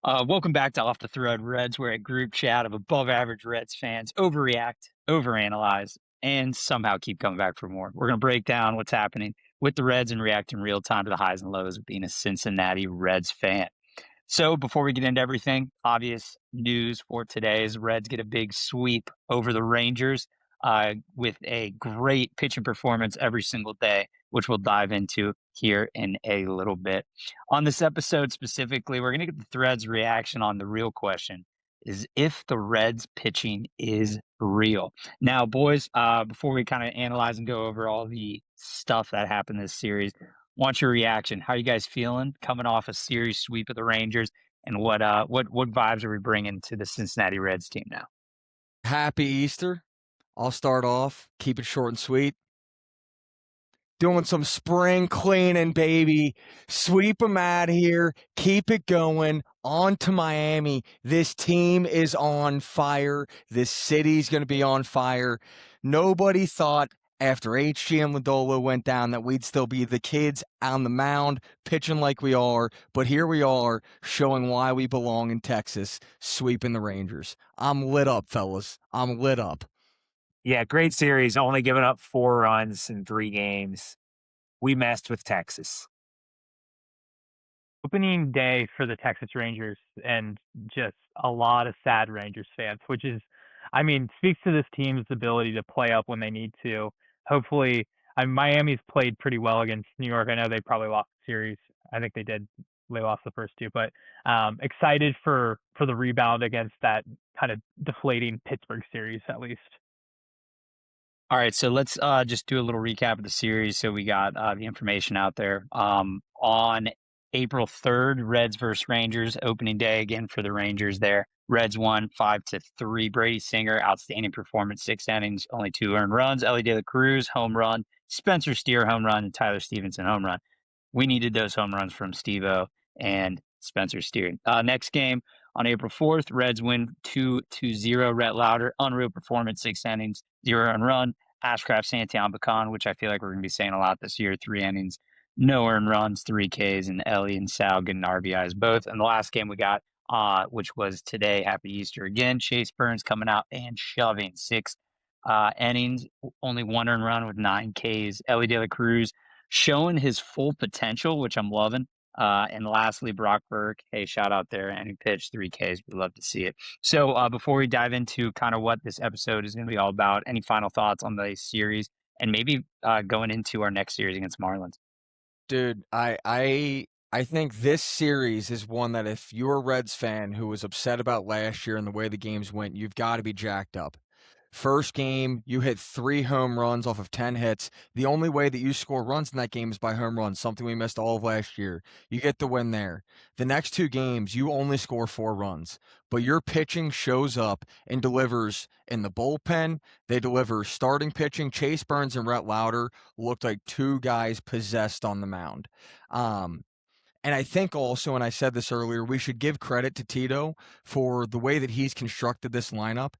Welcome back to Off the Thread Reds, where a group chat of above average Reds fans overreact, overanalyze, and somehow keep coming back for more. We're going to break down what's happening with the Reds and react in real time to the highs and lows of being a Cincinnati Reds fan. So, before we get into everything, obvious news for today is Reds get a big sweep over the Rangers with a great pitching performance every single day, which we'll dive into here in a little bit. On this episode specifically, we're going to get the Threads reaction on the real question is if the Reds pitching is real. Now, boys, before we kind of analyze and go over all the stuff that happened this series, want your reaction. How you guys feeling coming off a series sweep of the Rangers, and what vibes are we bringing to the Cincinnati Reds team now? Happy Easter. I'll start off, keep it short and sweet. Doing some spring cleaning, baby. Sweep them out of here. Keep it going. On to Miami. This team is on fire. This city's going to be on fire. Nobody thought after HG and Lodolo went down that we'd still be the kids on the mound pitching like we are. But here we are showing why we belong in Texas, sweeping the Rangers. I'm lit up, fellas. I'm lit up. Yeah, great series. Only giving up 4 runs in 3 games. We messed with Texas. Opening day for the Texas Rangers and just a lot of sad Rangers fans, which is, I mean, speaks to this team's ability to play up when they need to. Hopefully, Miami's played pretty well against New York. I know they probably lost the series. I think they did. They lost the first two, but excited for the rebound against that kind of deflating Pittsburgh series at least. All right, so let's just do a little recap of the series. So we got the information out there. On April 3rd, Reds versus Rangers, opening day again for the Rangers there. Reds won 5-3. Brady Singer, outstanding performance, 6 innings, only 2 earned runs. Elly De La Cruz, home run. Spencer Steer, home run. And Tyler Stevenson, home run. We needed those home runs from Steve-O and Spencer Steer. Next game on April 4th, Reds win 2-0. Rhett Lauder, unreal performance, 6 innings, 0 earned run. Ashcraft, Santiago Bacan, which I feel like we're going to be saying a lot this year, 3 innings, no earned runs, 3 Ks, and Elly and Sal getting RBIs both. And the last game we got, which was today, Happy Easter again, Chase Burns coming out and shoving 6 innings, only 1 earned run with 9 Ks. Elly De La Cruz showing his full potential, which I'm loving. And lastly, Brock Burke. Hey, shout out there. And he pitched 3 Ks. We'd love to see it. So before we dive into kind of what this episode is going to be all about, any final thoughts on the series and maybe going into our next series against Marlins? Dude, I think this series is one that if you're a Reds fan who was upset about last year and the way the games went, you've got to be jacked up. First game, you hit 3 home runs off of 10 hits. The only way that you score runs in that game is by home runs, something we missed all of last year. You get the win there. The next 2 games, you only score 4 runs, but your pitching shows up and delivers in the bullpen. They deliver starting pitching. Chase Burns and Rhett Lauder looked like 2 guys possessed on the mound. And I think also, and I said this earlier, we should give credit to Tito for the way that he's constructed this lineup.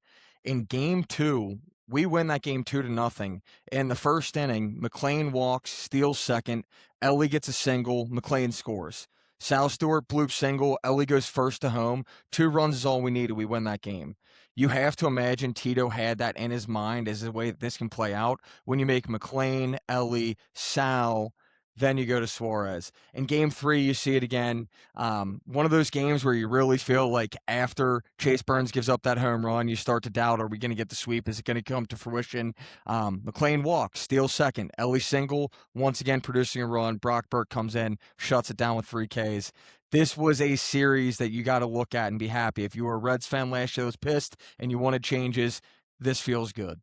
In game 2, we win that game 2-0. In the first inning, McLean walks, steals second, Elly gets a single, McLean scores. Sal Stewart bloop single, Elly goes first to home. 2 runs is all we needed. We win that game. You have to imagine Tito had that in his mind as the way that this can play out when you make McLean, Elly, Sal. Then you go to Suarez. In game 3, you see it again. One of those games where you really feel like after Chase Burns gives up that home run, you start to doubt, are we going to get the sweep? Is it going to come to fruition? McLean walks, steals second. Elly single, once again producing a run. Brock Burke comes in, shuts it down with 3 Ks. This was a series that you got to look at and be happy. If you were a Reds fan last year that was pissed and you wanted changes, this feels good.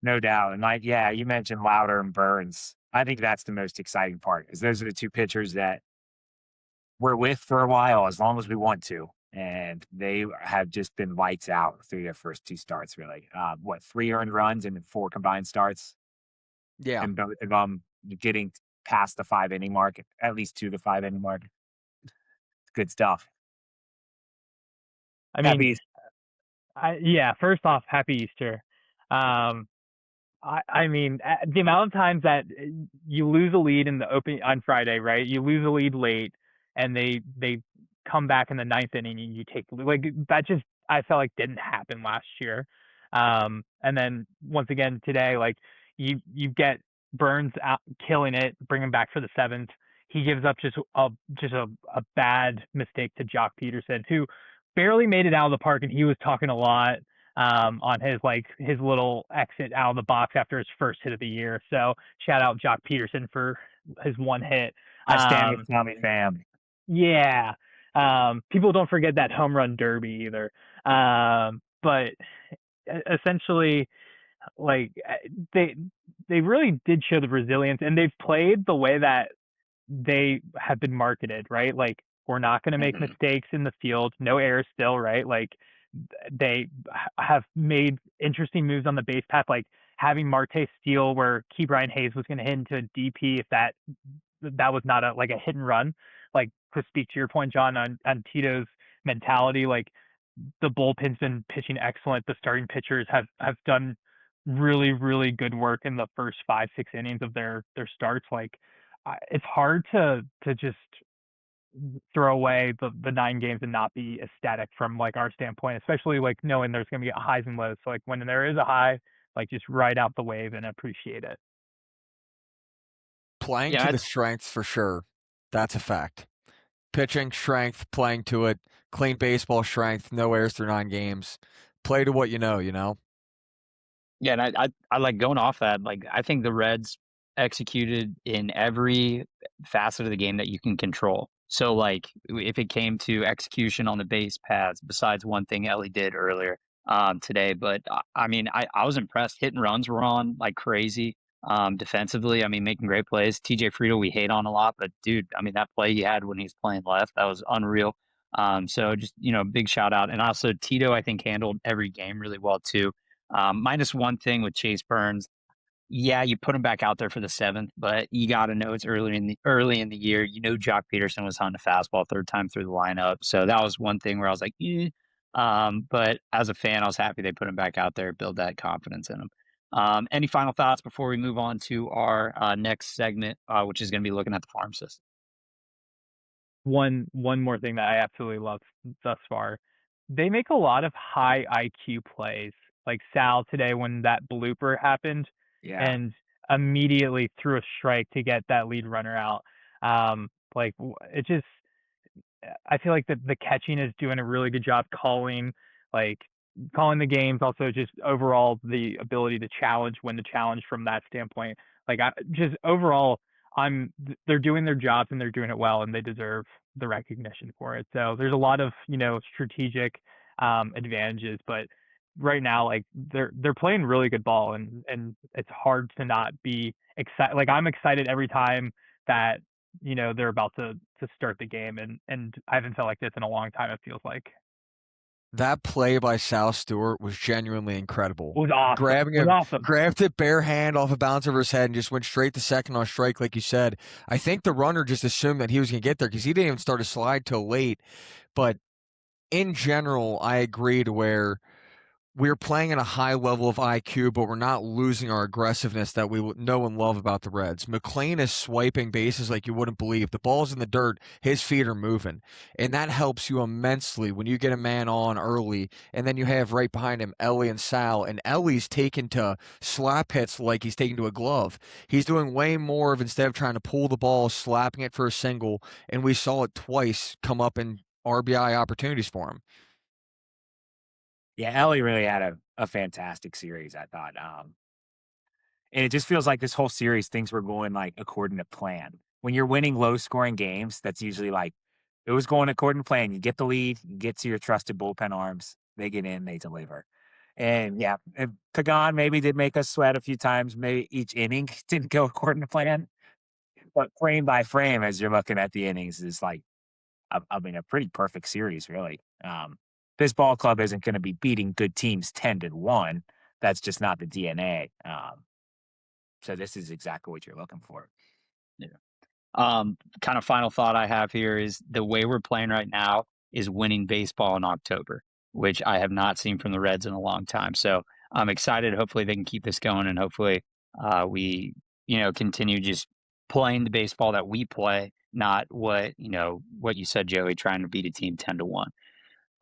No doubt. And yeah, you mentioned Lauder and Burns. I think that's the most exciting part is those are the 2 pitchers that we're with for a while as long as we want to. And they have just been lights out through their first 2 starts, really. 3 earned runs and 4 combined starts? Yeah. And both of them getting past the 5-inning mark, at least to the 5-inning mark. Good stuff. I mean, Happy yeah. First off, Happy Easter. I mean, the amount of times that you lose a lead in the open on Friday, right? You lose a lead late, and they come back in the ninth inning and you take like that. Just I felt like didn't happen last year. And then once again today, like you get Burns out killing it, bring him back for the seventh. He gives up just a bad mistake to Jock Peterson, who barely made it out of the park, and he was talking a lot on his little exit out of the box after his first hit of the year. So shout out Jock Peterson for his one hit. I stand with Tommy Pham. Yeah. People don't forget that home run derby either. But essentially, like they really did show the resilience, and they've played the way that they have been marketed, right? Like, we're not going to make mistakes in the field, no errors still, right? Like, they have made interesting moves on the base path, like having Marte steal where Ke'Bryan Hayes was going to hit into a DP if that was not a hit and run. Like, to speak to your point, John, on Tito's mentality, like the bullpen's been pitching excellent. The starting pitchers have done really, really good work in the first 5-6 innings of their starts. Like, it's hard to just throw away the 9 games and not be ecstatic from like our standpoint, especially like knowing there's going to be highs and lows. So like when there is a high, like just ride out the wave and appreciate it. Playing to the strengths for sure. That's a fact. Pitching strength, playing to it, clean baseball strength, no errors through 9 games. Play to what you know, you know? Yeah, and I like going off that. Like, I think the Reds executed in every facet of the game that you can control. So, like, if it came to execution on the base paths, besides one thing Ellie did earlier today, but I mean, I was impressed. Hit and runs were on like crazy. Defensively, I mean, making great plays. TJ Friedl we hate on a lot, but dude, I mean, that play he had when he's playing left, that was unreal. So just, big shout out. And also Tito, I think, handled every game really well too. Minus one thing with Chase Burns. Yeah, you put him back out there for the 7th, but you got to know it's early in the year. Jock Peterson was on the fastball third time through the lineup, so that was one thing where I was like, eh. But as a fan, I was happy they put him back out there, build that confidence in him. Any final thoughts before we move on to our next segment, which is going to be looking at the farm system? One more thing that I absolutely love thus far. They make a lot of high IQ plays. Like Sal today when that blooper happened, and immediately threw a strike to get that lead runner out. Like it just, I feel like the catching is doing a really good job calling the games. Also, just overall the ability to challenge when to challenge from that standpoint. Like just overall, they're doing their jobs and they're doing it well, and they deserve the recognition for it. So there's a lot of strategic advantages, but right now, like they're playing really good ball, and it's hard to not be excited. Like I'm excited every time that they're about to start the game, and I haven't felt like this in a long time. It feels like that play by Sal Stewart was genuinely incredible. It was awesome. Grabbed it bare hand off a bounce over his head and just went straight to second on strike, like you said. I think the runner just assumed that he was going to get there because he didn't even start a slide till late. But in general, I agree to where we're playing at a high level of IQ, but we're not losing our aggressiveness that we know and love about the Reds. McLean is swiping bases like you wouldn't believe. The ball's in the dirt, his feet are moving. And that helps you immensely when you get a man on early, and then you have right behind him Ellie and Sal, and Ellie's taken to slap hits like he's taken to a glove. He's doing way more of, instead of trying to pull the ball, slapping it for a single, and we saw it twice come up in RBI opportunities for him. Yeah, Ellie really had a fantastic series, I thought. And it just feels like this whole series, things were going like according to plan. When you're winning low scoring games, that's usually like it was going according to plan. You get the lead, you get to your trusted bullpen arms, they get in, they deliver. And yeah, Pagan maybe did make us sweat a few times. Maybe each inning didn't go according to plan. But frame by frame, as you're looking at the innings, is like, I mean, a pretty perfect series, really. This ball club isn't going to be beating good teams 10-1. That's just not the DNA. So this is exactly what you're looking for. Yeah. Kind of final thought I have here is the way we're playing right now is winning baseball in October, which I have not seen from the Reds in a long time. So I'm excited. Hopefully they can keep this going, and hopefully we, continue just playing the baseball that we play not what you said, Joey, trying to beat a team 10-1.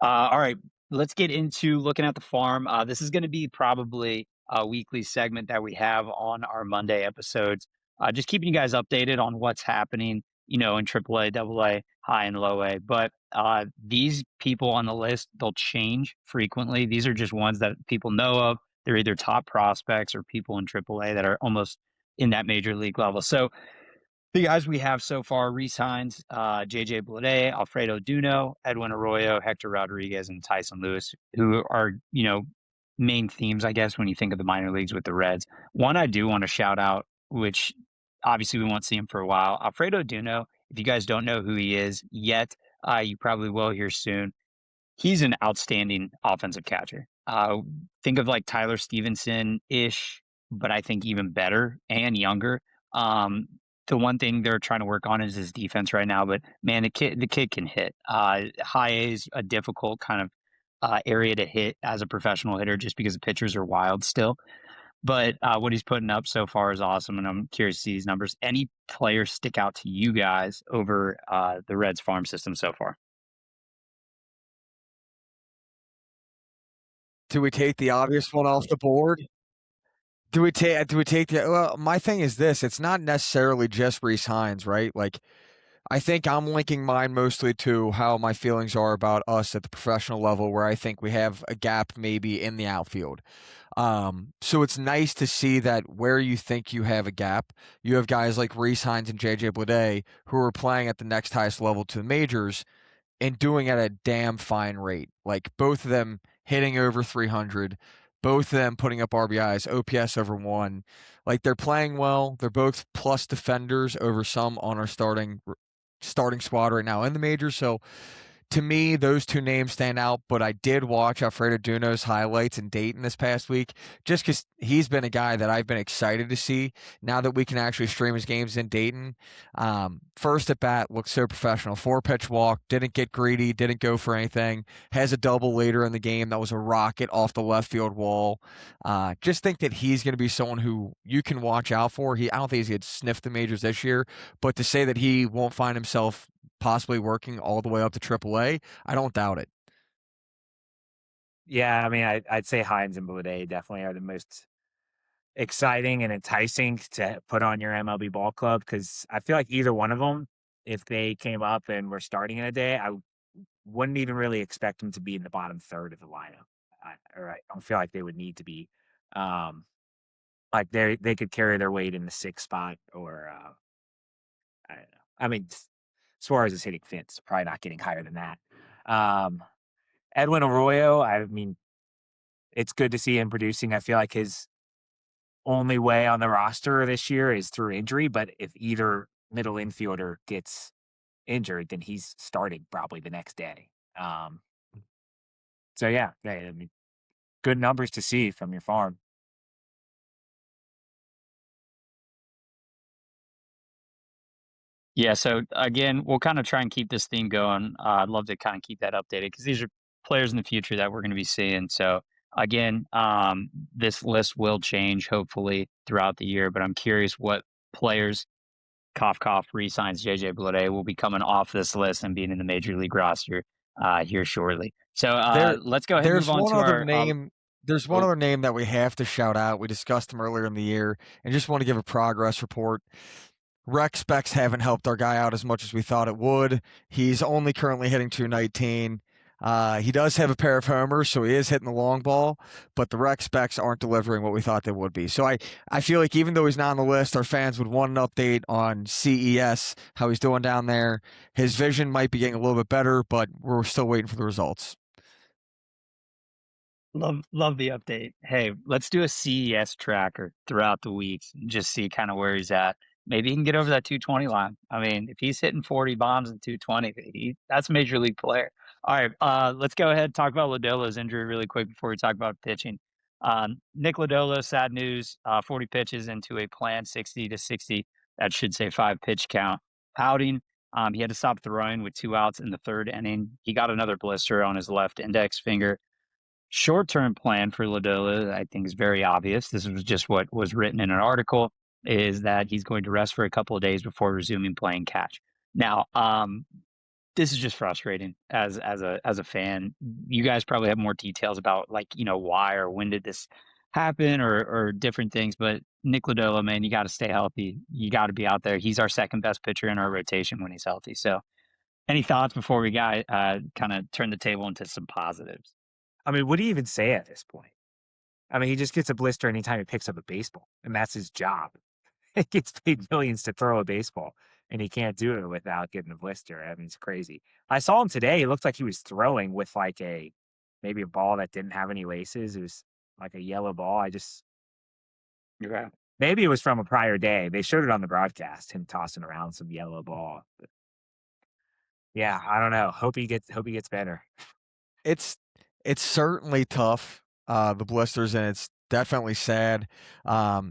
All right, let's get into looking at the farm. This is going to be probably a weekly segment that we have on our Monday episodes. Just keeping you guys updated on what's happening, in AAA, AA, high and low A. But these people on the list, they'll change frequently. These are just ones that people know of. They're either top prospects or people in AAA that are almost in that major league level. So the guys we have so far: Reese Hines, JJ Bleday, Alfredo Duno, Edwin Arroyo, Hector Rodriguez, and Tyson Lewis, who are, main themes, I guess, when you think of the minor leagues with the Reds. One I do want to shout out, which obviously we won't see him for a while: Alfredo Duno. If you guys don't know who he is yet, you probably will here soon. He's an outstanding offensive catcher. Think of like Tyler Stevenson-ish, but I think even better and younger. The one thing they're trying to work on is his defense right now, but man, the kid can hit. High A is a difficult kind of area to hit as a professional hitter, just because the pitchers are wild still. But what he's putting up so far is awesome, and I'm curious to see these numbers. Any players stick out to you guys over the Reds farm system so far? Do we take the obvious one off the board? Do we take the well, my thing is this, it's not necessarily just Reese Hines, right? Like, I think I'm linking mine mostly to how my feelings are about us at the professional level, where I think we have a gap maybe in the outfield. So it's nice to see that where you think you have a gap, you have guys like Reese Hines and JJ Bleday who are playing at the next highest level to the majors and doing at a damn fine rate. Like, both of them hitting over 300, both of them putting up RBIs, OPS over 1. Like, they're playing well. They're both plus defenders over some on our starting squad right now in the majors. So to me, those two names stand out, but I did watch Alfredo Duno's highlights in Dayton this past week, just because he's been a guy that I've been excited to see now that we can actually stream his games in Dayton. First at bat, looked so professional. 4-pitch walk, didn't get greedy, didn't go for anything. Has a double later in the game that was a rocket off the left field wall. Just think that he's going to be someone who you can watch out for. I don't think he's going to sniff the majors this year, but to say that he won't find himself possibly working all the way up to AAA, I don't doubt it. Yeah, I mean, I'd say Hines and Bleday definitely are the most exciting and enticing to put on your MLB ball club, because I feel like either one of them, if they came up and were starting in a day, I wouldn't even really expect them to be in the bottom third of the lineup. I don't feel like they would need to be. Like they could carry their weight in the 6th spot, or I don't know. I mean, Suarez is hitting fence, probably not getting higher than that. Edwin Arroyo, I mean, it's good to see him producing. I feel like his only way on the roster this year is through injury, but if either middle infielder gets injured, then he's starting probably the next day. So yeah, I mean, good numbers to see from your farm. Yeah, so again, we'll kind of try and keep this theme going. I'd love to kind of keep that updated, because these are players in the future that we're going to be seeing. So again, this list will change hopefully throughout the year, but I'm curious what players, cough cough, re-signs JJ Bleday, will be coming off this list and being in the major league roster here shortly. So let's go ahead and There's move on one to other our name. There's one other name that we have to shout out. We discussed him earlier in the year, and just want to give a progress report. Rec specs haven't helped our guy out as much as we thought it would. He's only currently hitting 219. He does have a pair of homers, so he is hitting the long ball, but the rec specs aren't delivering what we thought they would be. So I feel like even though he's not on the list, our fans would want an update on CES, how he's doing down there. His vision might be getting a little bit better, but we're still waiting for the results. Love the update. Hey, let's do a CES tracker throughout the weeks and just see kind of where he's at. Maybe he can get over that 220 line. I mean, if he's hitting 40 bombs in 220, that's a major league player. All right, let's go ahead and talk about Lodolo's injury really quick before we talk about pitching. Nick Lodolo, sad news, 40 pitches into a planned 60 to 60. That should say 5-pitch count outing. He had to stop throwing with 2 outs in the 3rd inning. He got another blister on his left index finger. Short-term plan for Lodolo, I think, is very obvious. This was just what was written in an article, is that he's going to rest for a couple of days before resuming playing catch. Now, this is just frustrating as a fan. You guys probably have more details about like, why or when did this happen or different things, but Nick Lodolo, man, you got to stay healthy. You got to be out there. He's our second best pitcher in our rotation when he's healthy. So, any thoughts before we got kind of turn the table into some positives? I mean, what do you even say at this point? I mean, he just gets a blister anytime he picks up a baseball, and that's his job. He gets paid millions to throw a baseball, and he can't do it without getting a blister. I mean, it's crazy. I saw him today. It looked like he was throwing with like maybe a ball that didn't have any laces. It was like a yellow ball. Okay. Maybe it was from a prior day. They showed it on the broadcast, him tossing around some yellow ball. But yeah, I don't know. Hope he gets better. It's certainly tough, the blisters, and it's definitely sad. I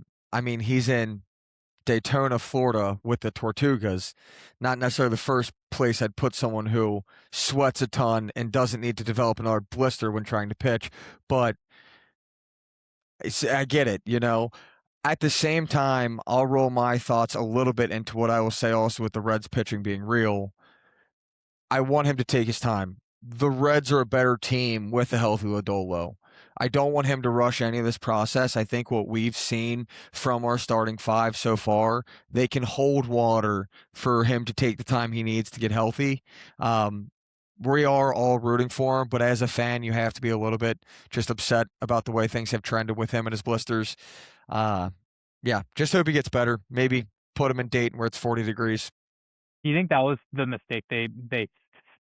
mean, he's in Daytona, Florida with the Tortugas, not necessarily the first place I'd put someone who sweats a ton and doesn't need to develop another blister when trying to pitch, but I get it, At the same time, I'll roll my thoughts a little bit into what I will say also with the Reds pitching being real. I want him to take his time. The Reds are a better team with a healthy Lodolo. I don't want him to rush any of this process. I think what we've seen from our starting five so far, they can hold water for him to take the time he needs to get healthy. We are all rooting for him, but as a fan, you have to be a little bit just upset about the way things have trended with him and his blisters. Yeah, just hope he gets better. Maybe put him in Dayton where it's 40 degrees. Do you think that was the mistake? They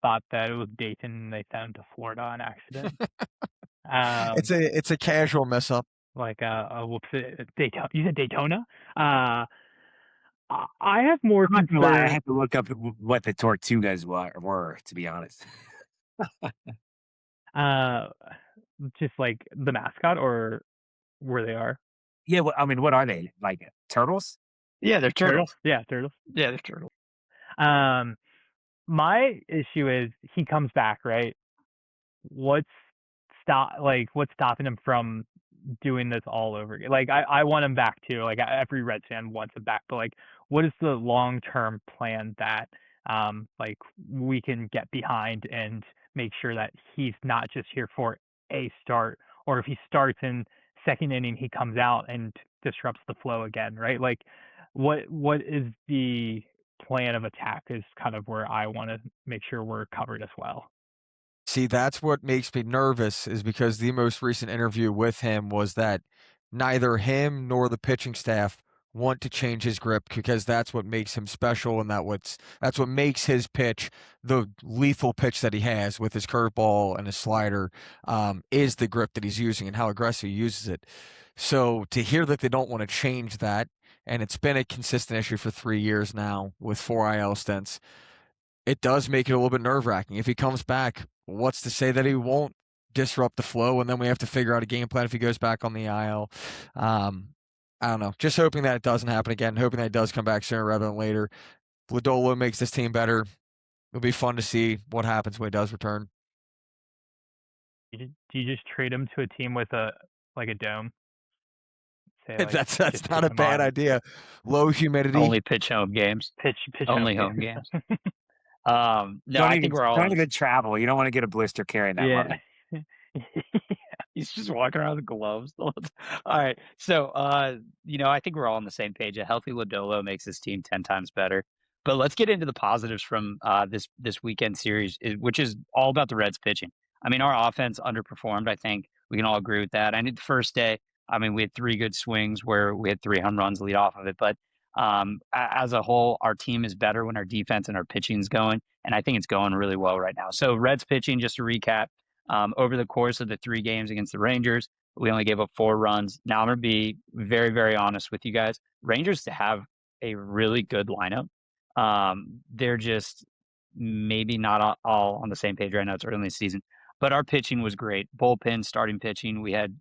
thought that it was Dayton and they sent him to Florida on accident. It's a casual mess up. Like whoops, Daytona. You said Daytona. I have more I'm not gonna lie, I concern. had to look up what the Tortugas were to be honest. Just like the mascot or where they are. Yeah, I mean, what are they? Like turtles? Yeah, they're turtles. Yeah, turtles. Yeah, they're turtles. My issue is he comes back, right? What's stopping him from doing this all over again? Like I want him back too. Like every Reds fan wants him back, but like what is the long-term plan that like we can get behind and make sure that he's not just here for a start, or if he starts in second inning he comes out and disrupts the flow again, right? Like what is the plan of attack is kind of where I want to make sure we're covered as well. See, that's what makes me nervous is because the most recent interview with him was that neither him nor the pitching staff want to change his grip because that's what makes him special and that's what makes his pitch the lethal pitch that he has with his curveball and his slider is the grip that he's using and how aggressive he uses it. So to hear that they don't want to change that, and it's been a consistent issue for 3 years now with 4 IL stints, it does make it a little bit nerve-wracking. If he comes back, what's to say that he won't disrupt the flow, and then we have to figure out a game plan if he goes back on the IL. I don't know. Just hoping that it doesn't happen again, hoping that it does come back sooner rather than later. Lodolo makes this team better. It'll be fun to see what happens when he does return. Do you just trade him to a team with a dome? Say, like, That's just not take a him bad on. idea. Low humidity. Only pitch home games. Pitch Only home home games. No, I think we're all don't even travel. You don't want to get a blister carrying that money. He's just walking around with gloves. All right. So, I think we're all on the same page. A healthy Lodolo makes this team 10 times better. But let's get into the positives from this weekend series, which is all about the Reds pitching. I mean, our offense underperformed. I think we can all agree with that. I think the first day, we had 3 good swings where we had 3 home runs lead off of it. But as a whole, our team is better when our defense and our pitching is going. And I think it's going really well right now. So Reds pitching, just to recap, over the course of the 3 games against the Rangers, we only gave up 4 runs. Now, I'm going to be very, very honest with you guys. Rangers have a really good lineup. They're just maybe not all on the same page right now. It's early in the season. But our pitching was great. Bullpen, starting pitching. We had,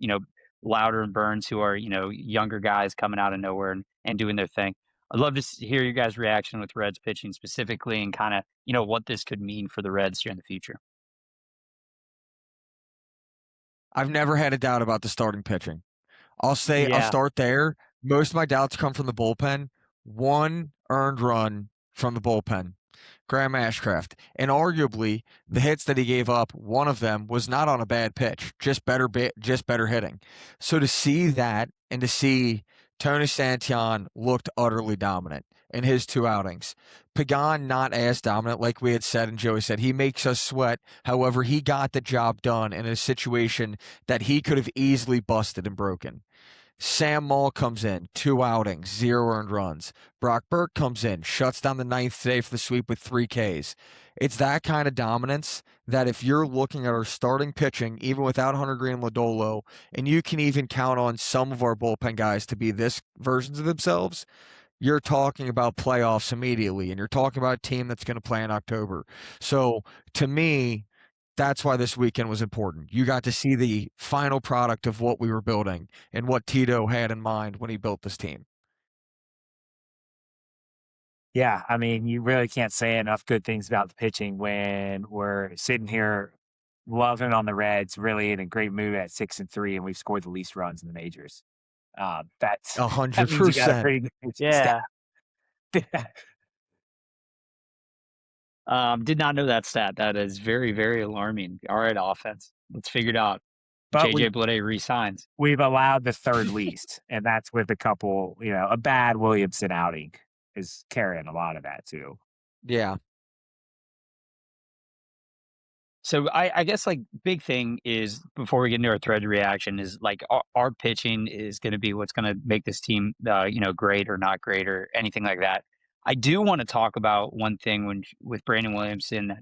Lauder and Burns, who are, younger guys coming out of nowhere and doing their thing. I'd love to hear your guys' reaction with Reds pitching specifically and kind of, what this could mean for the Reds here in the future. I've never had a doubt about the starting pitching. I'll say I'll start there. Most of my doubts come from the bullpen. 1 earned run from the bullpen. Graham Ashcraft. And arguably, the hits that he gave up, one of them was not on a bad pitch, just better hitting. So to see that and to see Tony Santillan looked utterly dominant in his 2 outings. Pagan not as dominant, like we had said and Joey said. He makes us sweat. However, he got the job done in a situation that he could have easily busted and broken. Sam Moll comes in, 2 outings, 0 earned runs. Brock Burke comes in, shuts down the 9th today for the sweep with 3 Ks. It's that kind of dominance that if you're looking at our starting pitching, even without Hunter Green and Lodolo, and you can even count on some of our bullpen guys to be this versions of themselves, you're talking about playoffs immediately, and you're talking about a team that's going to play in October. So to me, that's why this weekend was important. You got to see the final product of what we were building and what Tito had in mind when he built this team. Yeah, I mean, you really can't say enough good things about the pitching when we're sitting here loving on the Reds, really in a great mood at 6-3, and we've scored the least runs in the majors. That's that means you got a 100%. pretty good pitching Yeah. staff. Did not know that stat. That is very, very alarming. All right, offense. Let's figure it out. But JJ Bleday resigns. we've allowed the third least, and that's with a couple, a bad Williamson outing is carrying a lot of that too. Yeah. So I guess like big thing is before we get into our thread reaction is like our pitching is going to be what's going to make this team, great or not great or anything like that. I do want to talk about one thing with Brandon Williamson,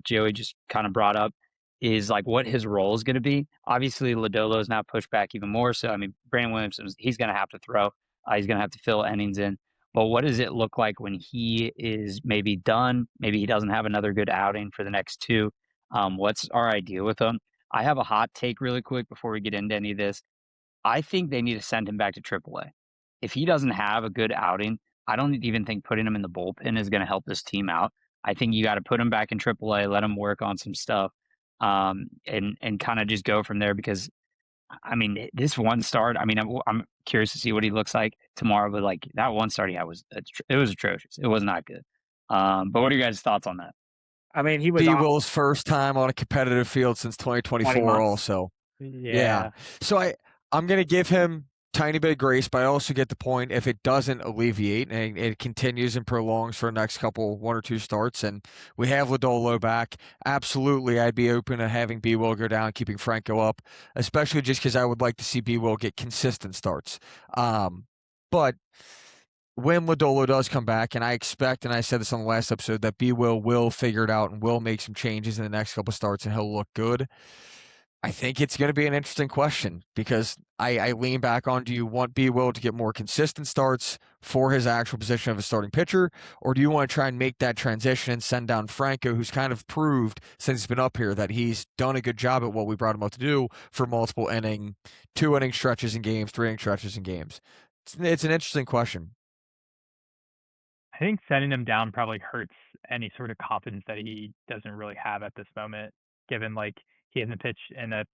Joey just kind of brought up is like what his role is going to be. Obviously, Lodolo is now pushed back even more. So, I mean, Brandon Williamson, he's going to have to throw. He's going to have to fill innings in. But what does it look like when he is maybe done? Maybe he doesn't have another good outing for the next 2. What's our idea with him? I have a hot take really quick before we get into any of this. I think they need to send him back to AAA. If he doesn't have a good outing, I don't even think putting him in the bullpen is going to help this team out. I think you got to put him back in AAA, let him work on some stuff, and kind of just go from there. Because I mean, this one start. I mean, I'm curious to see what he looks like tomorrow. But like that one start he had was atrocious. It was not good. But what are your guys' thoughts on that? I mean, he was B. Will's first time on a competitive field since 2024 also. Yeah. So I'm going to give him tiny bit of grace, but I also get the point if it doesn't alleviate and it continues and prolongs for the next couple, 1 or 2 starts, and we have Lodolo back, absolutely I'd be open to having B. Will go down, keeping Franco up, especially just because I would like to see B. Will get consistent starts. But when Lodolo does come back, and I expect, and I said this on the last episode, that B. Will figure it out and will make some changes in the next couple starts and he'll look good. I think it's going to be an interesting question because I lean back on, do you want B. Will to get more consistent starts for his actual position of a starting pitcher, or do you want to try and make that transition and send down Franco, who's kind of proved since he's been up here that he's done a good job at what we brought him up to do for multiple 2-inning stretches in games, 3-inning stretches in games? It's an interesting question. I think sending him down probably hurts any sort of confidence that he doesn't really have at this moment, given like he hasn't pitched in a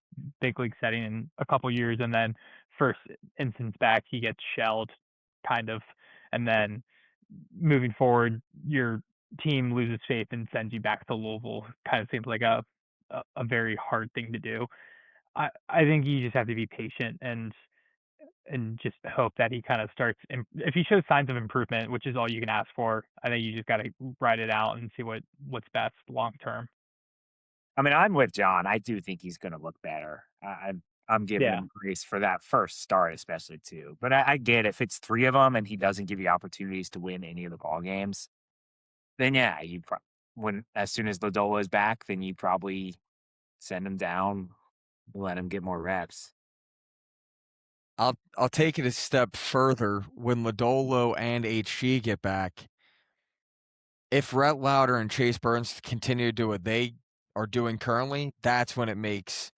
big league setting in a couple years, and then first instance back he gets shelled, kind of, and then moving forward your team loses faith and sends you back to Louisville. Kind of seems like a very hard thing to do. I think you just have to be patient and just hope that he kind of starts. If he shows signs of improvement, which is all you can ask for, I think you just got to ride it out and see what's best long term. I mean, I'm with John. I do think he's going to look better. I'm giving him grace for that first start, especially too. But I get if it's 3 of them and he doesn't give you opportunities to win any of the ball games, then yeah, as soon as Lodolo is back, then you probably send him down, let him get more reps. I'll take it a step further. When Lodolo and HG get back, if Rhett Lauder and Chase Burns continue to do what they are doing currently, that's when it makes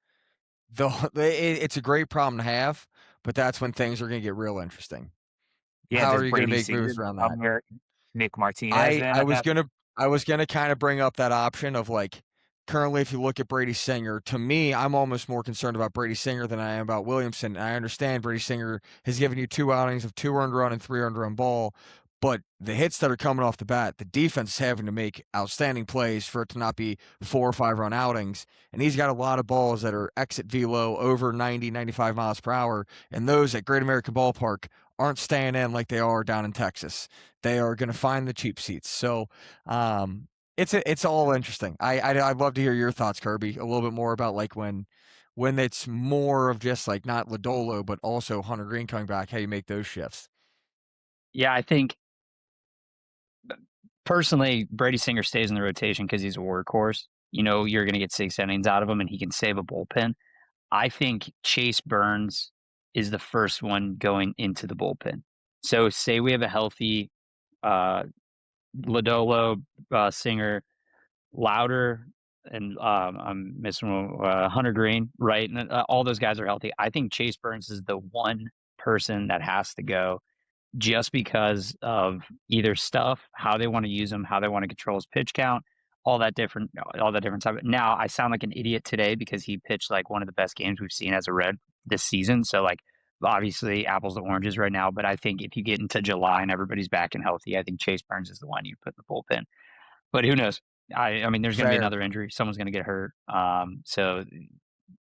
it's a great problem to have, but that's when things are going to get real interesting. Yeah, how are you going to make moves around that? Nick Martinez. I was gonna kind of bring up that option of like currently if you look at Brady Singer, to me, I'm almost more concerned about Brady Singer than I am about Williamson. I understand Brady Singer has given you 2 outings of 2 earned run and 3 earned run ball, But the hits that are coming off the bat, the defense is having to make outstanding plays for it to not be 4 or 5 run outings. And he's got a lot of balls that are exit velo over 90, 95 miles per hour. And those at Great American Ballpark aren't staying in like they are down in Texas. They are going to find the cheap seats. So it's all interesting. I'd love to hear your thoughts, Kirby, a little bit more about like when it's more of just like not Lodolo, but also Hunter Green coming back, how you make those shifts. Yeah, I think personally, Brady Singer stays in the rotation because he's a workhorse. You know, you're going to get 6 innings out of him and he can save a bullpen. I think Chase Burns is the first one going into the bullpen. So say we have a healthy Lodolo, Singer, Louder, and I'm missing Hunter Green, right? And all those guys are healthy. I think Chase Burns is the one person that has to go just because of either stuff, how they want to use him, how they want to control his pitch count, all that different stuff. Now I sound like an idiot today because he pitched like one of the best games we've seen as a Red this season. So like obviously apples to oranges right now, but I think if you get into July and everybody's back and healthy, I think Chase Burns is the one you put in the bullpen. But who knows? I mean, there's going to be another injury. Someone's going to get hurt. So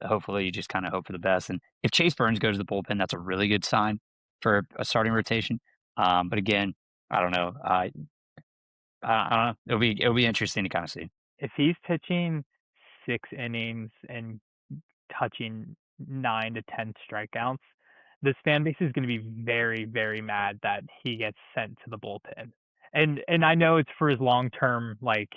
hopefully you just kind of hope for the best. And if Chase Burns goes to the bullpen, that's a really good sign for a starting rotation. But again, I don't know. I don't know. It'll be interesting to kind of see. If he's pitching 6 innings and touching 9 to 10 strikeouts, this fan base is going to be very, very mad that he gets sent to the bullpen. And I know it's for his long-term like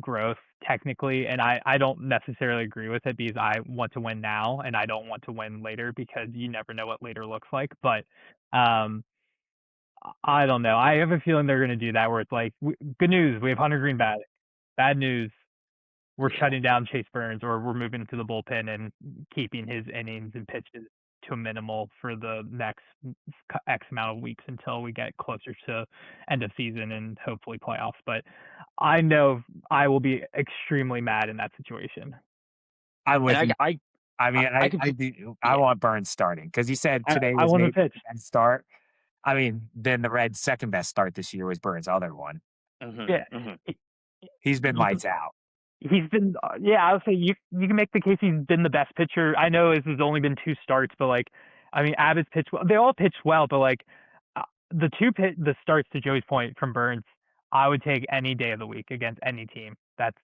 growth technically, and I don't necessarily agree with it because I want to win now and I don't want to win later because you never know what later looks like. But I don't know. I have a feeling they're going to do that where it's like, good news, we have Hunter Green back. Bad news, we're shutting down Chase Burns, or we're moving to the bullpen and keeping his innings and pitches to a minimal for the next X amount of weeks until we get closer to end of season and hopefully playoffs. But I know I will be extremely mad in that situation. I'm with you. I yeah. want Burns starting because you said today I was want to maybe pitch. the best start. I mean, then the Reds' second best start this year was Burns' other one. Yeah, He's been lights out. He's been, I would say you can make the case he's been the best pitcher. I know this has only been 2 starts, but like, I mean, Abbott's pitched well. They all pitched well, but like the starts, to Joey's point, from Burns, I would take any day of the week against any team. That's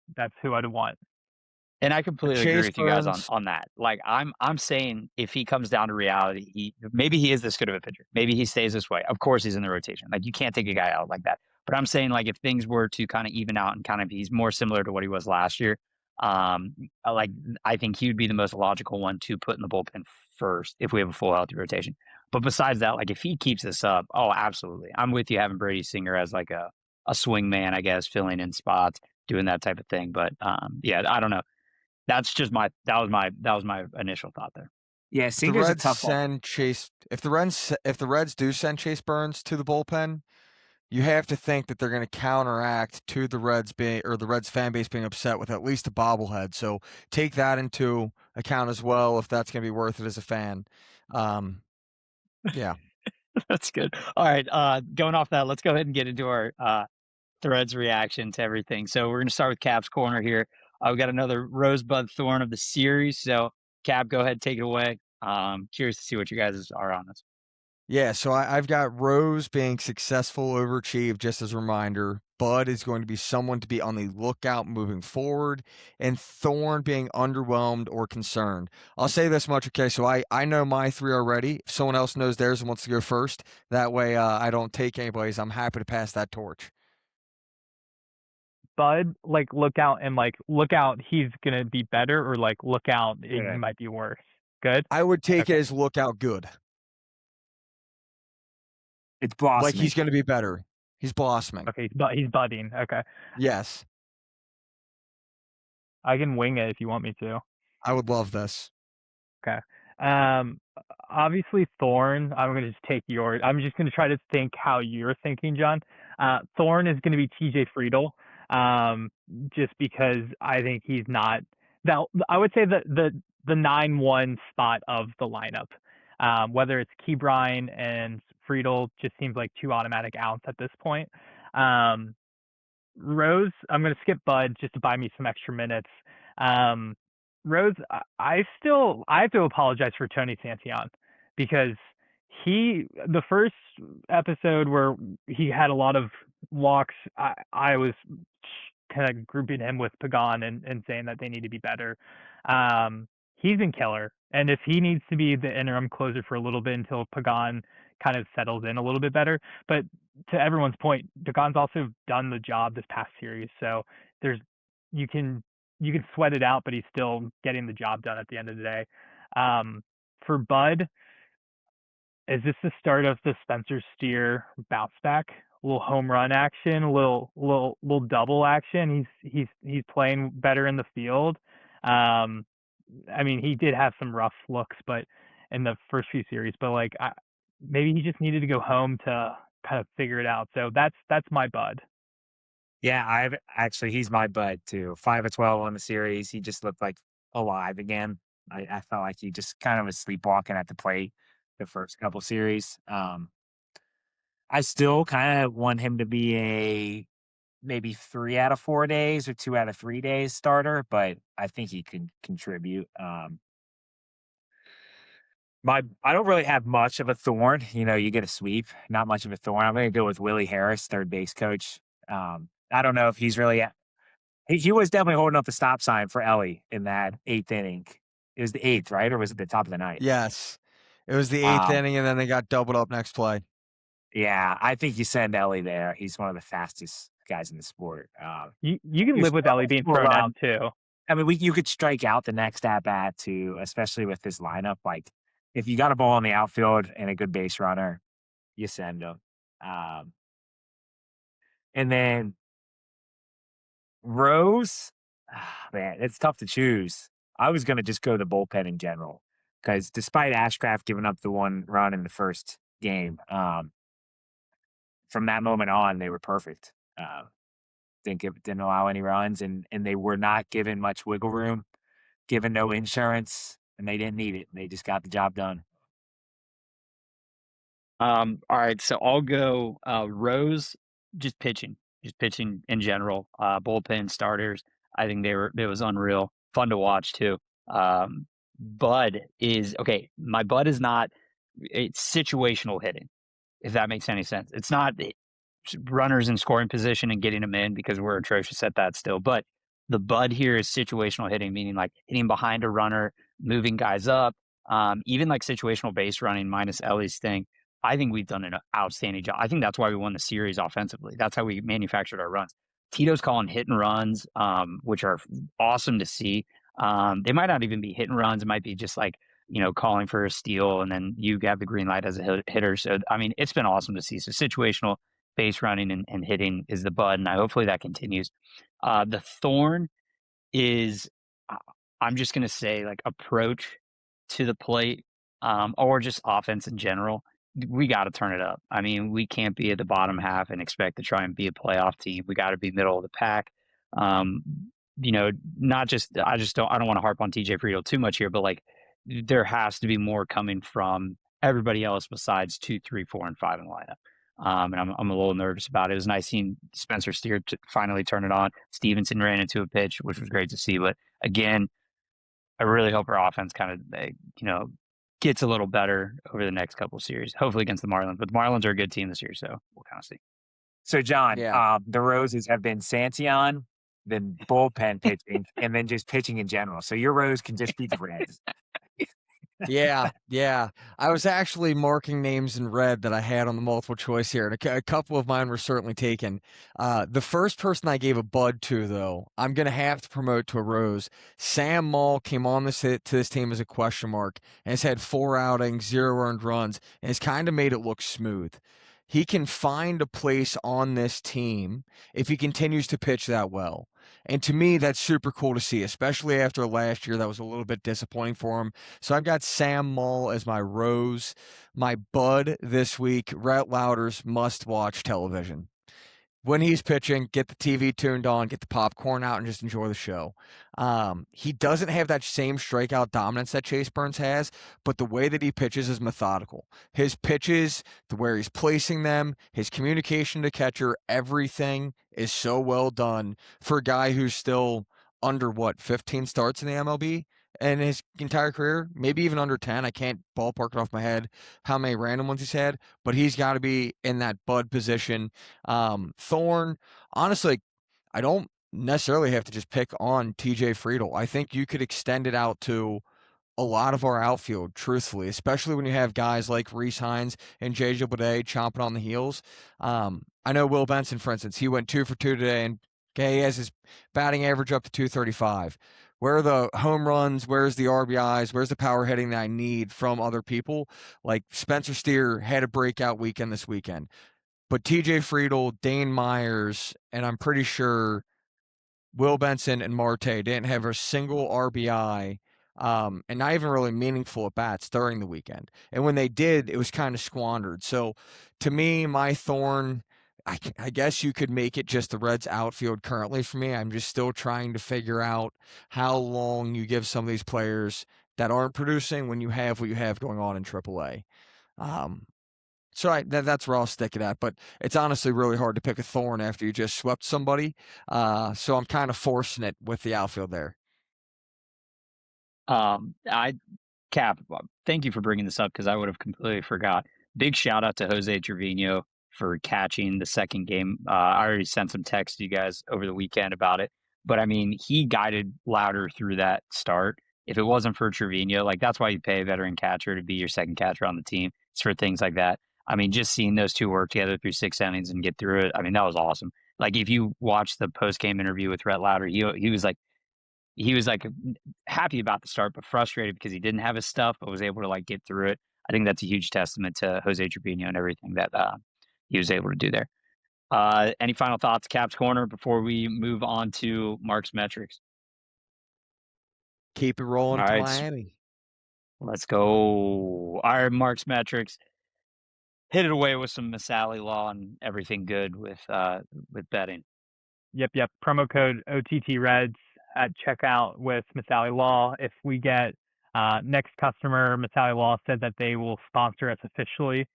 who I'd want. And I completely agree Chase with you guys Burns- on that. Like I'm saying if he comes down to reality, maybe he is this good of a pitcher. Maybe he stays this way. Of course he's in the rotation. Like you can't take a guy out like that. But I'm saying like if things were to kind of even out and kind of he's more similar to what he was last year, like I think he would be the most logical one to put in the bullpen first if we have a full healthy rotation. But besides that, like if he keeps this up, oh absolutely. I'm with you having Brady Singer as like a swing man, I guess, filling in spots, doing that type of thing. But yeah, I don't know. That's just that was my initial thought there. Yeah, Singer's a tough one. If the Reds do send Chase Burns to the bullpen, you have to think that they're going to counteract to the Reds fan base being upset with at least a bobblehead. So take that into account as well if that's going to be worth it as a fan. Yeah. That's good. All right, going off that, let's go ahead and get into our Threads reaction to everything. So we're going to start with Cap's corner here. We got another Rosebud Thorn of the series. So Cap, go ahead, take it away. Curious to see what you guys are on this. Yeah, so I've got Rose being successful, overachieved, just as a reminder. Bud is going to be someone to be on the lookout moving forward, and Thorn being underwhelmed or concerned. I'll say this much, okay, so I know my 3 already. If someone else knows theirs and wants to go first, that way I don't take anybody's. I'm happy to pass that torch. Bud, like look out he's gonna be better, or like look out he might be worse. Good. I would take it as lookout good. It's blossoming. Like he's going to be better. He's blossoming. Okay, he's budding. Okay. Yes. I can wing it if you want me to. I would love this. Okay. Obviously Thorn, I'm going to just take yours. I'm just going to try to think how you're thinking, John. Thorn is going to be TJ Friedl. Just because I think he's not that. I would say the 9-1 spot of the lineup, whether it's Ke'Bryan and Friedel just seems like 2 automatic outs at this point. Rose, I'm going to skip Bud just to buy me some extra minutes. Rose, I have to apologize for Tony Santillan because the first episode where he had a lot of walks, I was kind of grouping him with Pagan and saying that they need to be better. He's been killer. And if he needs to be the interim closer for a little bit until Pagan kind of settles in a little bit better. But to everyone's point, Pagan's also done the job this past series. So you can sweat it out, but he's still getting the job done at the end of the day. For Bud, is this the start of the Spencer Steer bounce back? A little home run action, a little double action. He's playing better in the field. I mean, he did have some rough looks, but in the first few series, but like maybe he just needed to go home to kind of figure it out. So that's my Bud. Yeah, he's my Bud too. 5 of 12 on the series. He just looked like alive again. I felt like he just kind of was sleepwalking at the plate the first couple series. I still kind of want him to be a maybe 3 out of 4 days or 2 out of 3 days starter, but I think he can contribute. I don't really have much of a thorn. You get a sweep, not much of a thorn. I'm going to go with Willie Harris, third base coach. I don't know if he's really he was definitely holding up the stop sign for Elly in that 8th inning. It was the 8th, right? Or was it the top of the ninth? Yes. It was the 8th inning, and then they got doubled up next play. Yeah, I think you send Elly there. He's one of the fastest guys in the sport. You can live with Elly being thrown out too. I mean, you could strike out the next at bat too, especially with this lineup. Like, if you got a ball in the outfield and a good base runner, you send him. And then Rose, man, it's tough to choose. I was going to just go the bullpen in general because despite Ashcraft giving up the 1 run in the first game, from that moment on, they were perfect. Didn't allow any runs, and they were not given much wiggle room, given no insurance, and they didn't need it. They just got the job done. All right, so I'll go Rose, just pitching in general. Bullpen starters, I think it was unreal, fun to watch too. Bud is okay. My Bud is not. It's situational hitting, if that makes any sense. It's not runners in scoring position and getting them in because we're atrocious at that still. But the Bud here is situational hitting, meaning like hitting behind a runner, moving guys up, even like situational base running minus Elly's thing. I think we've done an outstanding job. I think that's why we won the series offensively. That's how we manufactured our runs. Tito's calling hit and runs, which are awesome to see. They might not even be hit and runs. It might be just like, calling for a steal, and then you have the green light as a hitter. So, I mean, it's been awesome to see. So situational base running and hitting is the Bud, and hopefully that continues. The thorn is, I'm just going to say, like, approach to the plate, or just offense in general. We got to turn it up. I mean, we can't be at the bottom half and expect to try and be a playoff team. We got to be middle of the pack. Not just, I don't want to harp on TJ Friedel too much here, but like, there has to be more coming from everybody else besides 2, 3, 4, and 5 in the lineup. And I'm a little nervous about it. It was nice seeing Spencer Steer finally turn it on. Stevenson ran into a pitch, which was great to see. But again, I really hope our offense kind of, gets a little better over the next couple of series, hopefully against the Marlins. But the Marlins are a good team this year, so we'll kind of see. So, John, the Roses have been Santillan, then bullpen pitching, and then just pitching in general. So your Rose can just be the Reds. Yeah. I was actually marking names in red that I had on the multiple choice here, and a couple of mine were certainly taken. The first person I gave a Bud to, though, I'm going to have to promote to a Rose. Sam Moll came on to this team as a question mark, and has had 4 outings, 0 earned runs, and has kind of made it look smooth. He can find a place on this team if he continues to pitch that well. And to me, that's super cool to see, especially after last year that was a little bit disappointing for him. So I've got Sam Moll as my Rose. My Bud this week, Rhett Lauder's must-watch television. when he's pitching, get the TV tuned on, get the popcorn out, and just enjoy the show. He doesn't have that same strikeout dominance that Chase Burns has, but the way that he pitches is methodical. His pitches, the where he's placing them, his communication to catcher, everything is so well done for a guy who's still under 15 starts in the MLB in his entire career, maybe even under 10. I can't ballpark it off my head how many random ones he's had, but he's got to be in that bud position. Thorne, honestly, I don't necessarily have to just pick on TJ Friedl. I think you could extend it out to a lot of our outfield, truthfully, especially when you have guys like Rhys Hines and JJ Bleday chomping on the heels. I know Will Benson, for instance, he went 2 for 2 today, and he has his batting average up to 235. Where are the home runs? Where's the RBIs? Where's the power hitting that I need from other people? Like Spencer Steer had a breakout weekend this weekend. But TJ Friedl, Dane Myers, and I'm pretty sure Will Benson and Marte didn't have a single RBI, and not even really meaningful at bats during the weekend. And when they did, it was kind of squandered. So to me, my thorn, I guess you could make it just the Reds outfield currently for me. I'm just still trying to figure out how long you give some of these players that aren't producing when you have what you have going on in AAA. So that's where I'll stick it at. But it's honestly really hard to pick a thorn after you just swept somebody. So I'm kind of forcing it with the outfield there. Cap, thank you for bringing this up because I would have completely forgot. Big shout out to Jose Trevino for catching the second game. I already sent some text to you guys over the weekend about it, but I mean, he guided Louder through that start. If it wasn't for Trevino, like that's why you pay a veteran catcher to be your second catcher on the team. It's for things like that. I mean, just seeing those two work together through 6 innings and get through it. I mean, that was awesome. Like if you watch the post game interview with Rhett Louder, he was like happy about the start, but frustrated because he didn't have his stuff, but was able to like get through it. I think that's a huge testament to Jose Trevino and everything that he was able to do there. Any final thoughts, Cap's Corner, before we move on to Mark's metrics? Keep it rolling All to right, Miami. let's go. All right, Mark's metrics. Hit it away with some Masali Law and everything good with betting. Yep. Promo code OTT Reds at checkout with Masali Law. If we get next customer, Masali Law said that they will sponsor us officially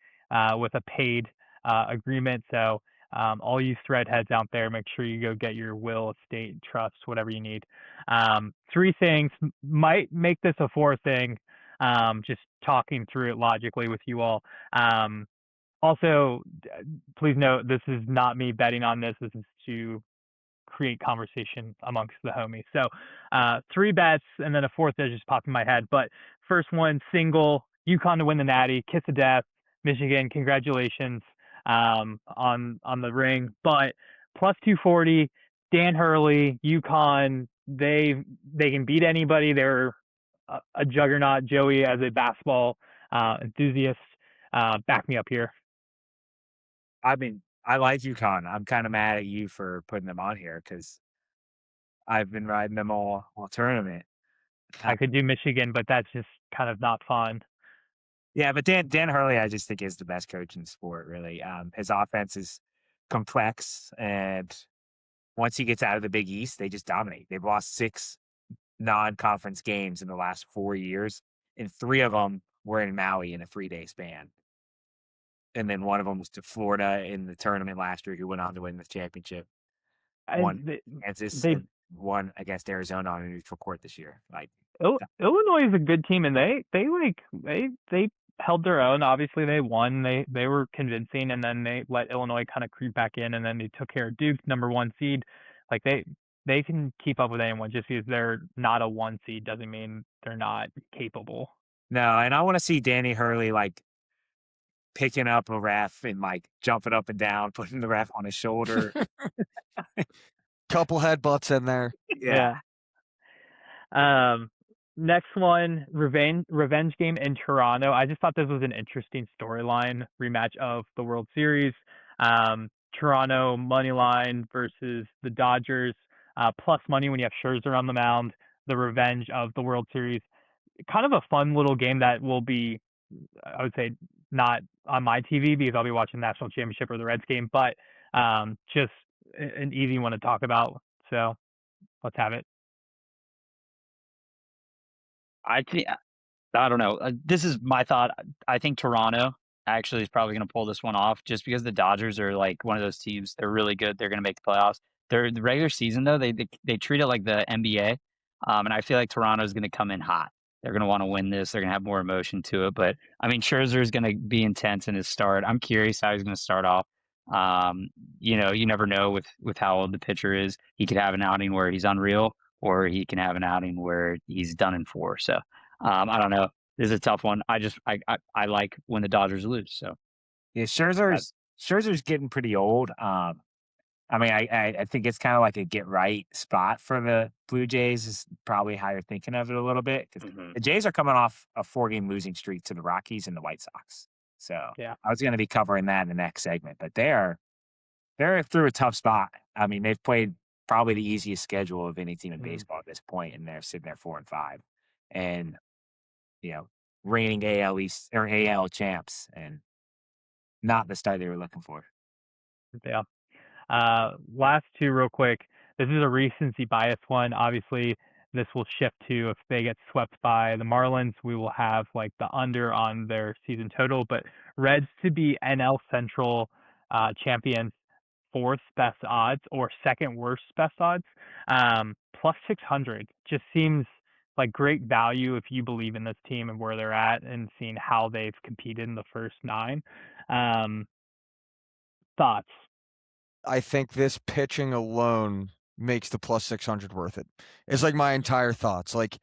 with a paid agreement. So all you threadheads out there, make sure you go get your will, estate, trust, whatever you need. 3 things might make this a 4th thing. Just talking through it logically with you all. Also, please note, this is not me betting on this. This is to create conversation amongst the homies. So 3 bets and then a 4th that just popped in my head. But first one, single, UConn to win the Natty, kiss of death, Michigan, congratulations on the ring. But plus 240, Dan Hurley, UConn, they can beat anybody. They're a juggernaut. Joey, as a basketball enthusiast, back me up here. I mean, I like UConn. I'm kind of mad at you for putting them on here because I've been riding them all tournament. I could do Michigan, but that's just kind of not fun. Yeah, but Dan Hurley, I just think is the best coach in the sport. Really, his offense is complex, and once he gets out of the Big East, they just dominate. They've lost 6 non-conference games in the last 4 years, and 3 of them were in Maui in a 3-day span. And then one of them was to Florida in the tournament last year, who went on to win the championship. One Kansas, and one against Arizona on a neutral court this year. Like Illinois is a good team, and they held their own. Obviously, they won. They were convincing, and then they let Illinois kind of creep back in, and then they took care of Duke, number 1 seed. Like they can keep up with anyone. Just because they're not a 1 seed doesn't mean they're not capable. No, and I want to see Danny Hurley like picking up a ref and like jumping up and down, putting the ref on his shoulder. Couple headbutts in there. Yeah. Next one, revenge game in Toronto. I just thought this was an interesting storyline rematch of the World Series. Toronto money line versus the Dodgers, plus money when you have Scherzer on the mound. The revenge of the World Series. Kind of a fun little game that will be, I would say, not on my TV because I'll be watching the National Championship or the Reds game, but Just an easy one to talk about. So let's have it. I think I don't know. This is my thought. I think Toronto actually is probably going to pull this one off just because the Dodgers are like one of those teams. They're really good. They're going to make the playoffs. The regular season though, they treat it like the NBA, and I feel like Toronto is going to come in hot. They're going to want to win this. They're going to have more emotion to it. But I mean, Scherzer is going to be intense in his start. I'm curious how he's going to start off. You never know with how old the pitcher is. He could have an outing where he's unreal, or he can have an outing where he's done in four. So I don't know. This is a tough one. I like when the Dodgers lose. So Yeah, uh, Scherzer's getting pretty old. I mean, I think it's kind of like a get right spot for the Blue Jays is probably how you're thinking of it a little bit. 'Cause mhm. the Jays are coming off a 4-game losing streak to the Rockies and the White Sox. So Yeah. I was going to be covering that in the next segment, but they're through a tough spot. I mean, they've played probably the easiest schedule of any team in Mhm. baseball at this point, and they're sitting there 4-5, and you know, reigning AL East or AL champs, and not the start they were looking for. Yeah. Last two real quick. This is a recency bias one. Obviously, this will shift to if they get swept by the Marlins, we will have like the under on their season total. But Reds to be NL Central champions, fourth best odds or second worst best odds, plus 600 just seems like great value if you believe in this team and where they're at and seeing how they've competed in the first nine. Um, Thoughts? I think this pitching alone makes the plus 600 worth it. It's like my entire thoughts. Like,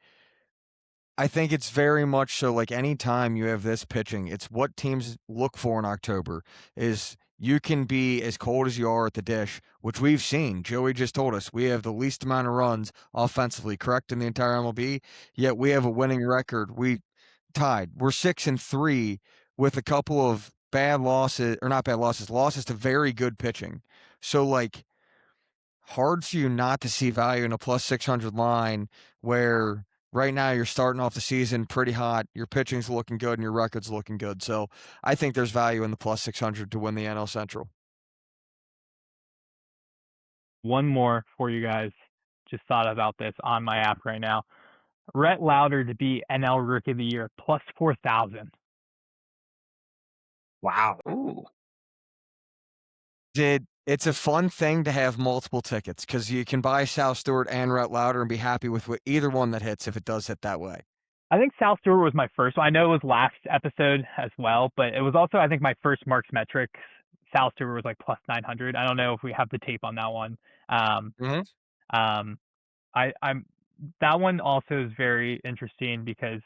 I think it's very much so like anytime you have this pitching, it's what teams look for in October is you can be as cold as you are at the dish, which we've seen. Joey just told us we have the least amount of runs offensively, correct, in the entire MLB, yet we have a winning record. We tied. We're 6-3 with a couple of bad losses, or not bad losses, losses to very good pitching. So like hard for you not to see value in a plus 600 line where right now you're starting off the season pretty hot, your pitching's looking good, and your record's looking good. So I think there's value in the plus 600 to win the NL Central. One more for you guys. Just thought about this on my app right now. Rhett Lauder to be NL Rookie of the Year, plus 4,000. Wow. Ooh, It's a fun thing to have multiple tickets because you can buy Sal Stewart and Rhett Lauder and be happy with either one that hits if it does hit that way. I think Sal Stewart was my first one. I know it was last episode as well, but it was also, I think, my first Marks Metrics. Sal Stewart was like plus 900. I don't know if we have the tape on that one. Mhm. Um, I'm that one also is very interesting because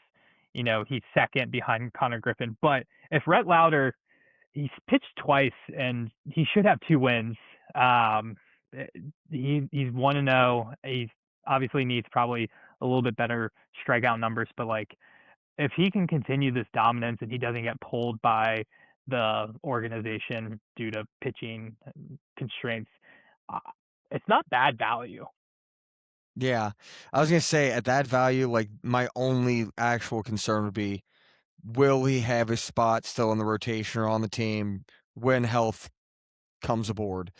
he's second behind Connor Griffin. But if Rhett Lauder, he's pitched twice and he should have 2 wins. Eh, he's 1-0. He obviously needs probably a little bit better strikeout numbers, but like if he can continue this dominance and he doesn't get pulled by the organization due to pitching constraints, uh, it's not bad value. Yeah. I was going to say at that value, like my only actual concern would be will he have his spot still in the rotation or on the team when health comes aboard?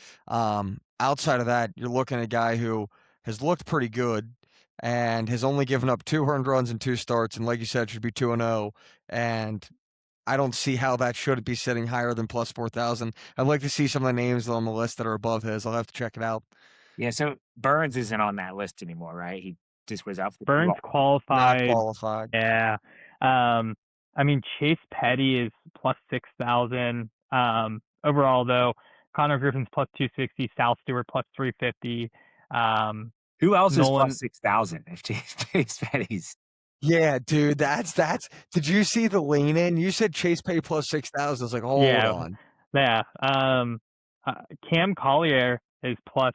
Outside of that, you're looking at a guy who has looked pretty good and has only given up 2 earned runs in 2 starts, and like you said, should be 2-0. And I don't see how that should be sitting higher than plus 4,000. I'd like to see some of the names on the list that are above his. I'll have to check it out. Yeah, so Burns isn't on that list anymore, right? He just was out for too Burns long. Not qualified. qualified. Yeah. I mean, Chase Petty is plus 6,000. Overall, though, Connor Griffin's plus 260, Sal Stewart plus 350. Who else is Nolan, plus 6,000 if Chase Petty's? Yeah, dude, that's. Did you see the lean in? You said Chase Pay plus 6,000. I was like, hold yeah, on. yeah. Cam Collier is plus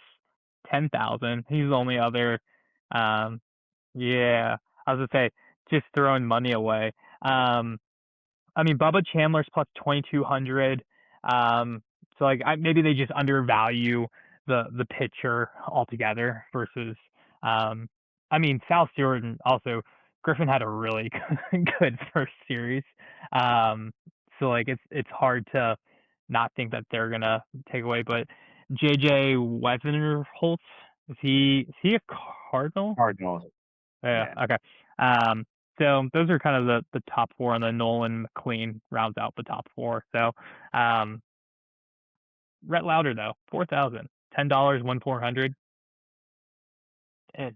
10,000. He's the only other. Um, yeah, I was gonna say just throwing money away. I mean, Bubba Chandler's plus 2,200. So like maybe they just undervalue the pitcher altogether versus. I mean, Sal Stewart and also Griffin had a really good first series. So like it's hard to not think that they're gonna take away. But JJ Weatherholt. Is he a Cardinal? Cardinals. Yeah. Yeah. Okay. So those are kind of the top four, and then Nolan McLean rounds out the top four. So, Rhett Lauder though, 4,000, $10, 1,400, and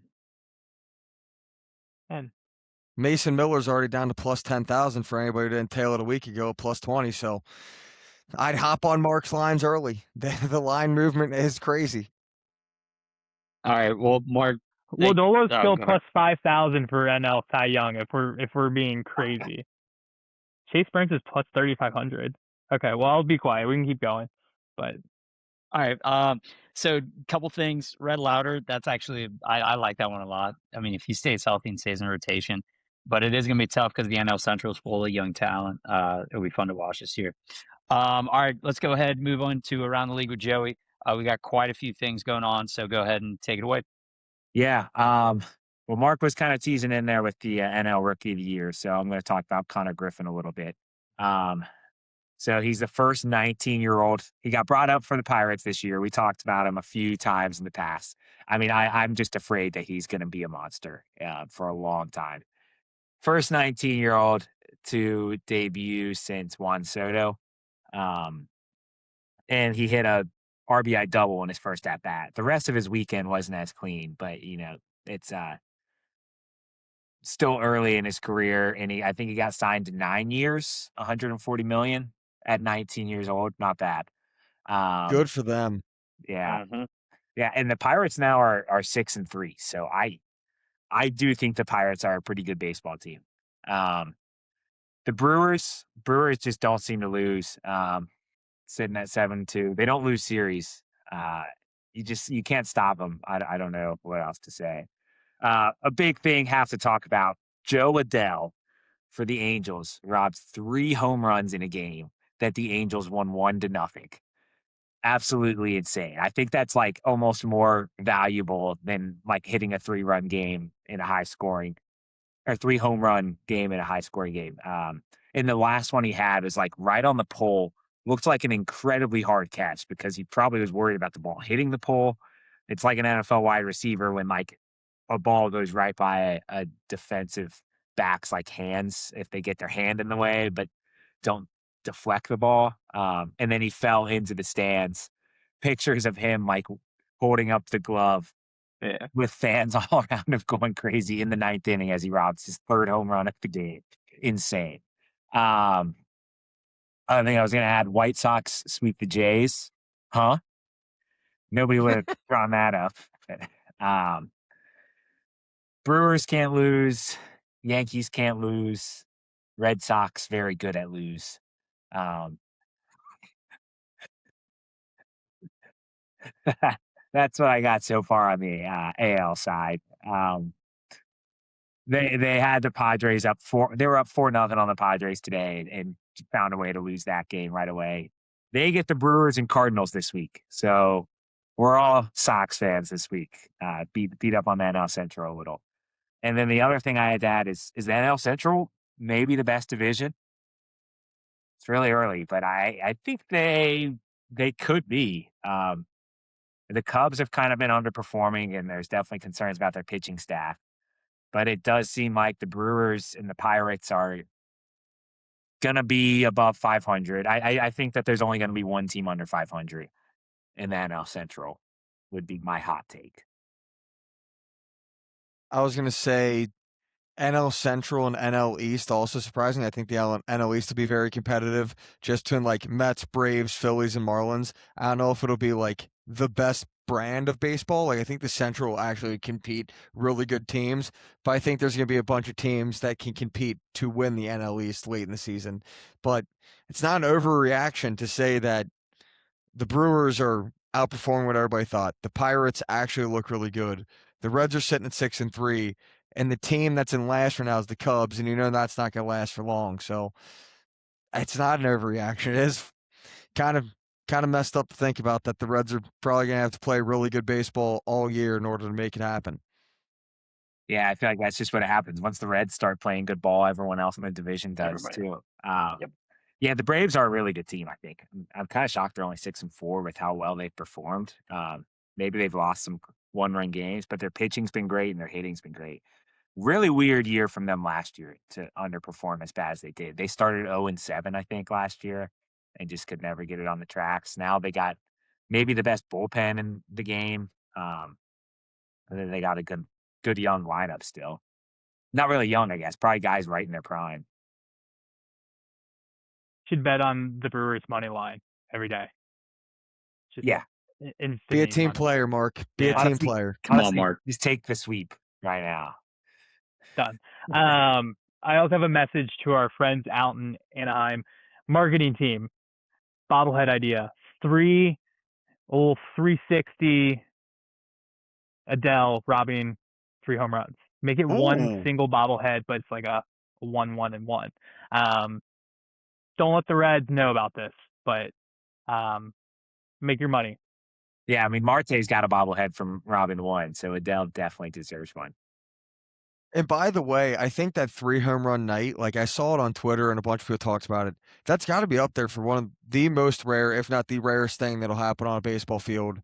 Mason Miller's already down to plus 10,000 for anybody who didn't tail it a week ago, plus 20. So I'd hop on Mark's lines early. The line movement is crazy. All right. Well, Mark. Lodolo's Oh, still go ahead. plus 5,000 for NL Cy Young if we're being crazy. Chase Burns is plus 3,500. Okay, well I'll be quiet. We can keep going, but All right. So couple things. Red Lauder, that's actually I like that one a lot. I mean, if he stays healthy and stays in rotation, but it is gonna be tough because the NL Central is full of young talent. It'll be fun to watch this year. All right, let's go ahead and move on to Around the League with Joey. We got quite a few things going on, so go ahead and take it away. Yeah. Well, Mark was kind of teasing in there with the NL Rookie of the Year, so I'm going to talk about Connor Griffin a little bit. So he's the first 19-year-old. He got brought up for the Pirates this year. We talked about him a few times in the past. I mean, I'm just afraid that he's going to be a monster for a long time. First 19-year-old to debut since Juan Soto. And he hit a RBI double in his first at bat. The rest of his weekend wasn't as clean, but it's still early in his career, and I think he got signed to 9 years, 140 million at 19 years old. Not bad. Good for them. Yeah, Mm-hmm. yeah. And the Pirates now are 6-3, so I do think the Pirates are a pretty good baseball team. The Brewers just don't seem to lose. Sitting at 7-2, they don't lose series. You can't stop them. I don't know what else to say. A big thing have to talk about: Joe Adell for the Angels robbed 3 home runs in a game that the Angels won 1-0. Absolutely insane. I think that's like almost more valuable than like hitting a 3-run game in a high scoring or 3 home run game in a high scoring game. And the last one he had was like right on the pole. Looked like an incredibly hard catch because he probably was worried about the ball hitting the pole. It's like an NFL wide receiver when like a ball goes right by a defensive back's like hands if they get their hand in the way, but don't deflect the ball. And then he fell into the stands. Pictures of him like holding up the glove with fans all around him going crazy in the 9th inning as he robs his 3rd home run of the game. Insane. I think I was going to add White Sox sweep the Jays. Huh? Nobody would have drawn that up. Brewers can't lose. Yankees can't lose. Red Sox very good at lose. That's what I got so far on the AL side. They had the Padres up 4. They were up 4-0 on the Padres today and found a way to lose that game right away. They get the Brewers and Cardinals this week, so we're all Sox fans this week. Beat up on the NL Central a little. And then the other thing I had to add is the NL Central maybe the best division? It's really early, but I think they could be. The Cubs have kind of been underperforming, and there's definitely concerns about their pitching staff. But it does seem like the Brewers and the Pirates are going to be above 500. I think that there's only going to be one team under 500 in the NL Central would be my hot take. I was going to say NL Central and NL East also surprising. I think the NL East will be very competitive just between like Mets, Braves, Phillies, and Marlins. I don't know if it'll be like the best brand of baseball. Like I think the Central will actually compete really good teams, but I think there's going to be a bunch of teams that can compete to win the NL East late in the season. But it's not an overreaction to say that the Brewers are outperforming what everybody thought. The Pirates actually look really good. The Reds are sitting at 6-3, and the team that's in last right now is the Cubs, and you know that's not going to last for long. So it's not an overreaction. It is kind of messed up to think about that the Reds are probably going to have to play really good baseball all year in order to make it happen. Yeah, I feel like that's just what happens. Once the Reds start playing good ball, everyone else in the division does too. Yep. Yeah, the Braves are a really good team, I think. I'm kind of shocked they're only 6-4 with how well they've performed. Maybe they've lost some one-run games, but their pitching's been great and their hitting's been great. Really weird year from them last year to underperform as bad as they did. They started 0-7, I think, last year and just could never get it on the tracks. Now they got maybe the best bullpen in the game. And then they got a good young lineup still. Not really young, I guess. Probably guys right in their prime. Should bet on the Brewers money line every day. Just Yeah. instant Be a easy team money. player, Mark. Be Yeah. a team Honestly- player. Come on, Honestly, Mark. Just take the sweep right now. Done. I also have a message to our friends out in Anaheim marketing team. Bobblehead idea: 360 Adele robbing 3 home runs. Make it one Ooh. single bobblehead, but it's like a 1-1-1. Don't let the Reds know about this, but make your money. Yeah, I mean, Marte's got a bobblehead from Robin 1, so Adele definitely deserves one. And by the way, I think that 3 home run night, like I saw it on Twitter and a bunch of people talked about it. That's got to be up there for one of the most rare, if not the rarest thing that'll happen on a baseball field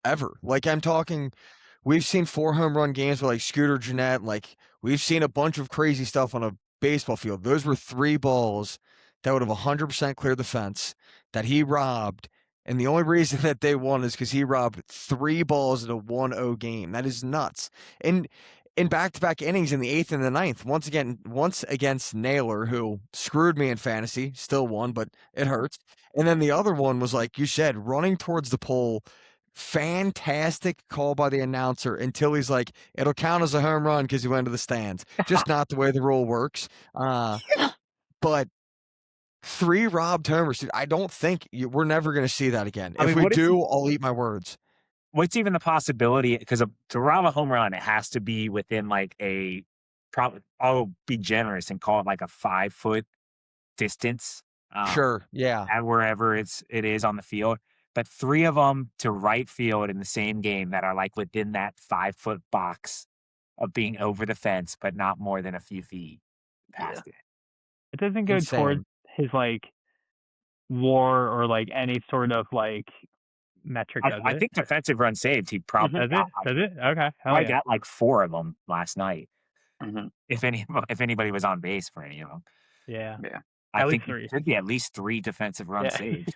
ever. Like I'm talking, we've seen 4 home run games with like Scooter Gennett. Like we've seen a bunch of crazy stuff on a baseball field. Those were 3 balls that would have 100% cleared the fence that he robbed. And the only reason that they won is because he robbed 3 balls in a 1-0 game. That is nuts. And in back-to-back innings in the 8th and the 9th, once against Naylor, who screwed me in fantasy, still won, but it hurts. And then the other one was, like you said, running towards the pole. Fantastic call by the announcer until he's like, it'll count as a home run because he went to the stands. Just not the way the rule works. But 3 robbed homers, dude. I don't think we're never going to see that again. I If mean, we what if do, I'll eat my words. What's even the possibility? Because to rob a home run, it has to be within like I'll be generous and call it like a 5-foot distance. Sure, yeah. At wherever it is on the field. But 3 of them to right field in the same game that are like within that 5-foot box of being over the fence, but not more than a few feet past it. It doesn't go Insane. towards his like WAR or like any sort of like metric. I think defensive run saved. He probably Does got, it? Does it? Okay. Hell I yeah. got like 4 of them last night. Mhm. If anybody was on base for any of them, Yeah. I At think least 3. it should be at least 3 defensive run saves.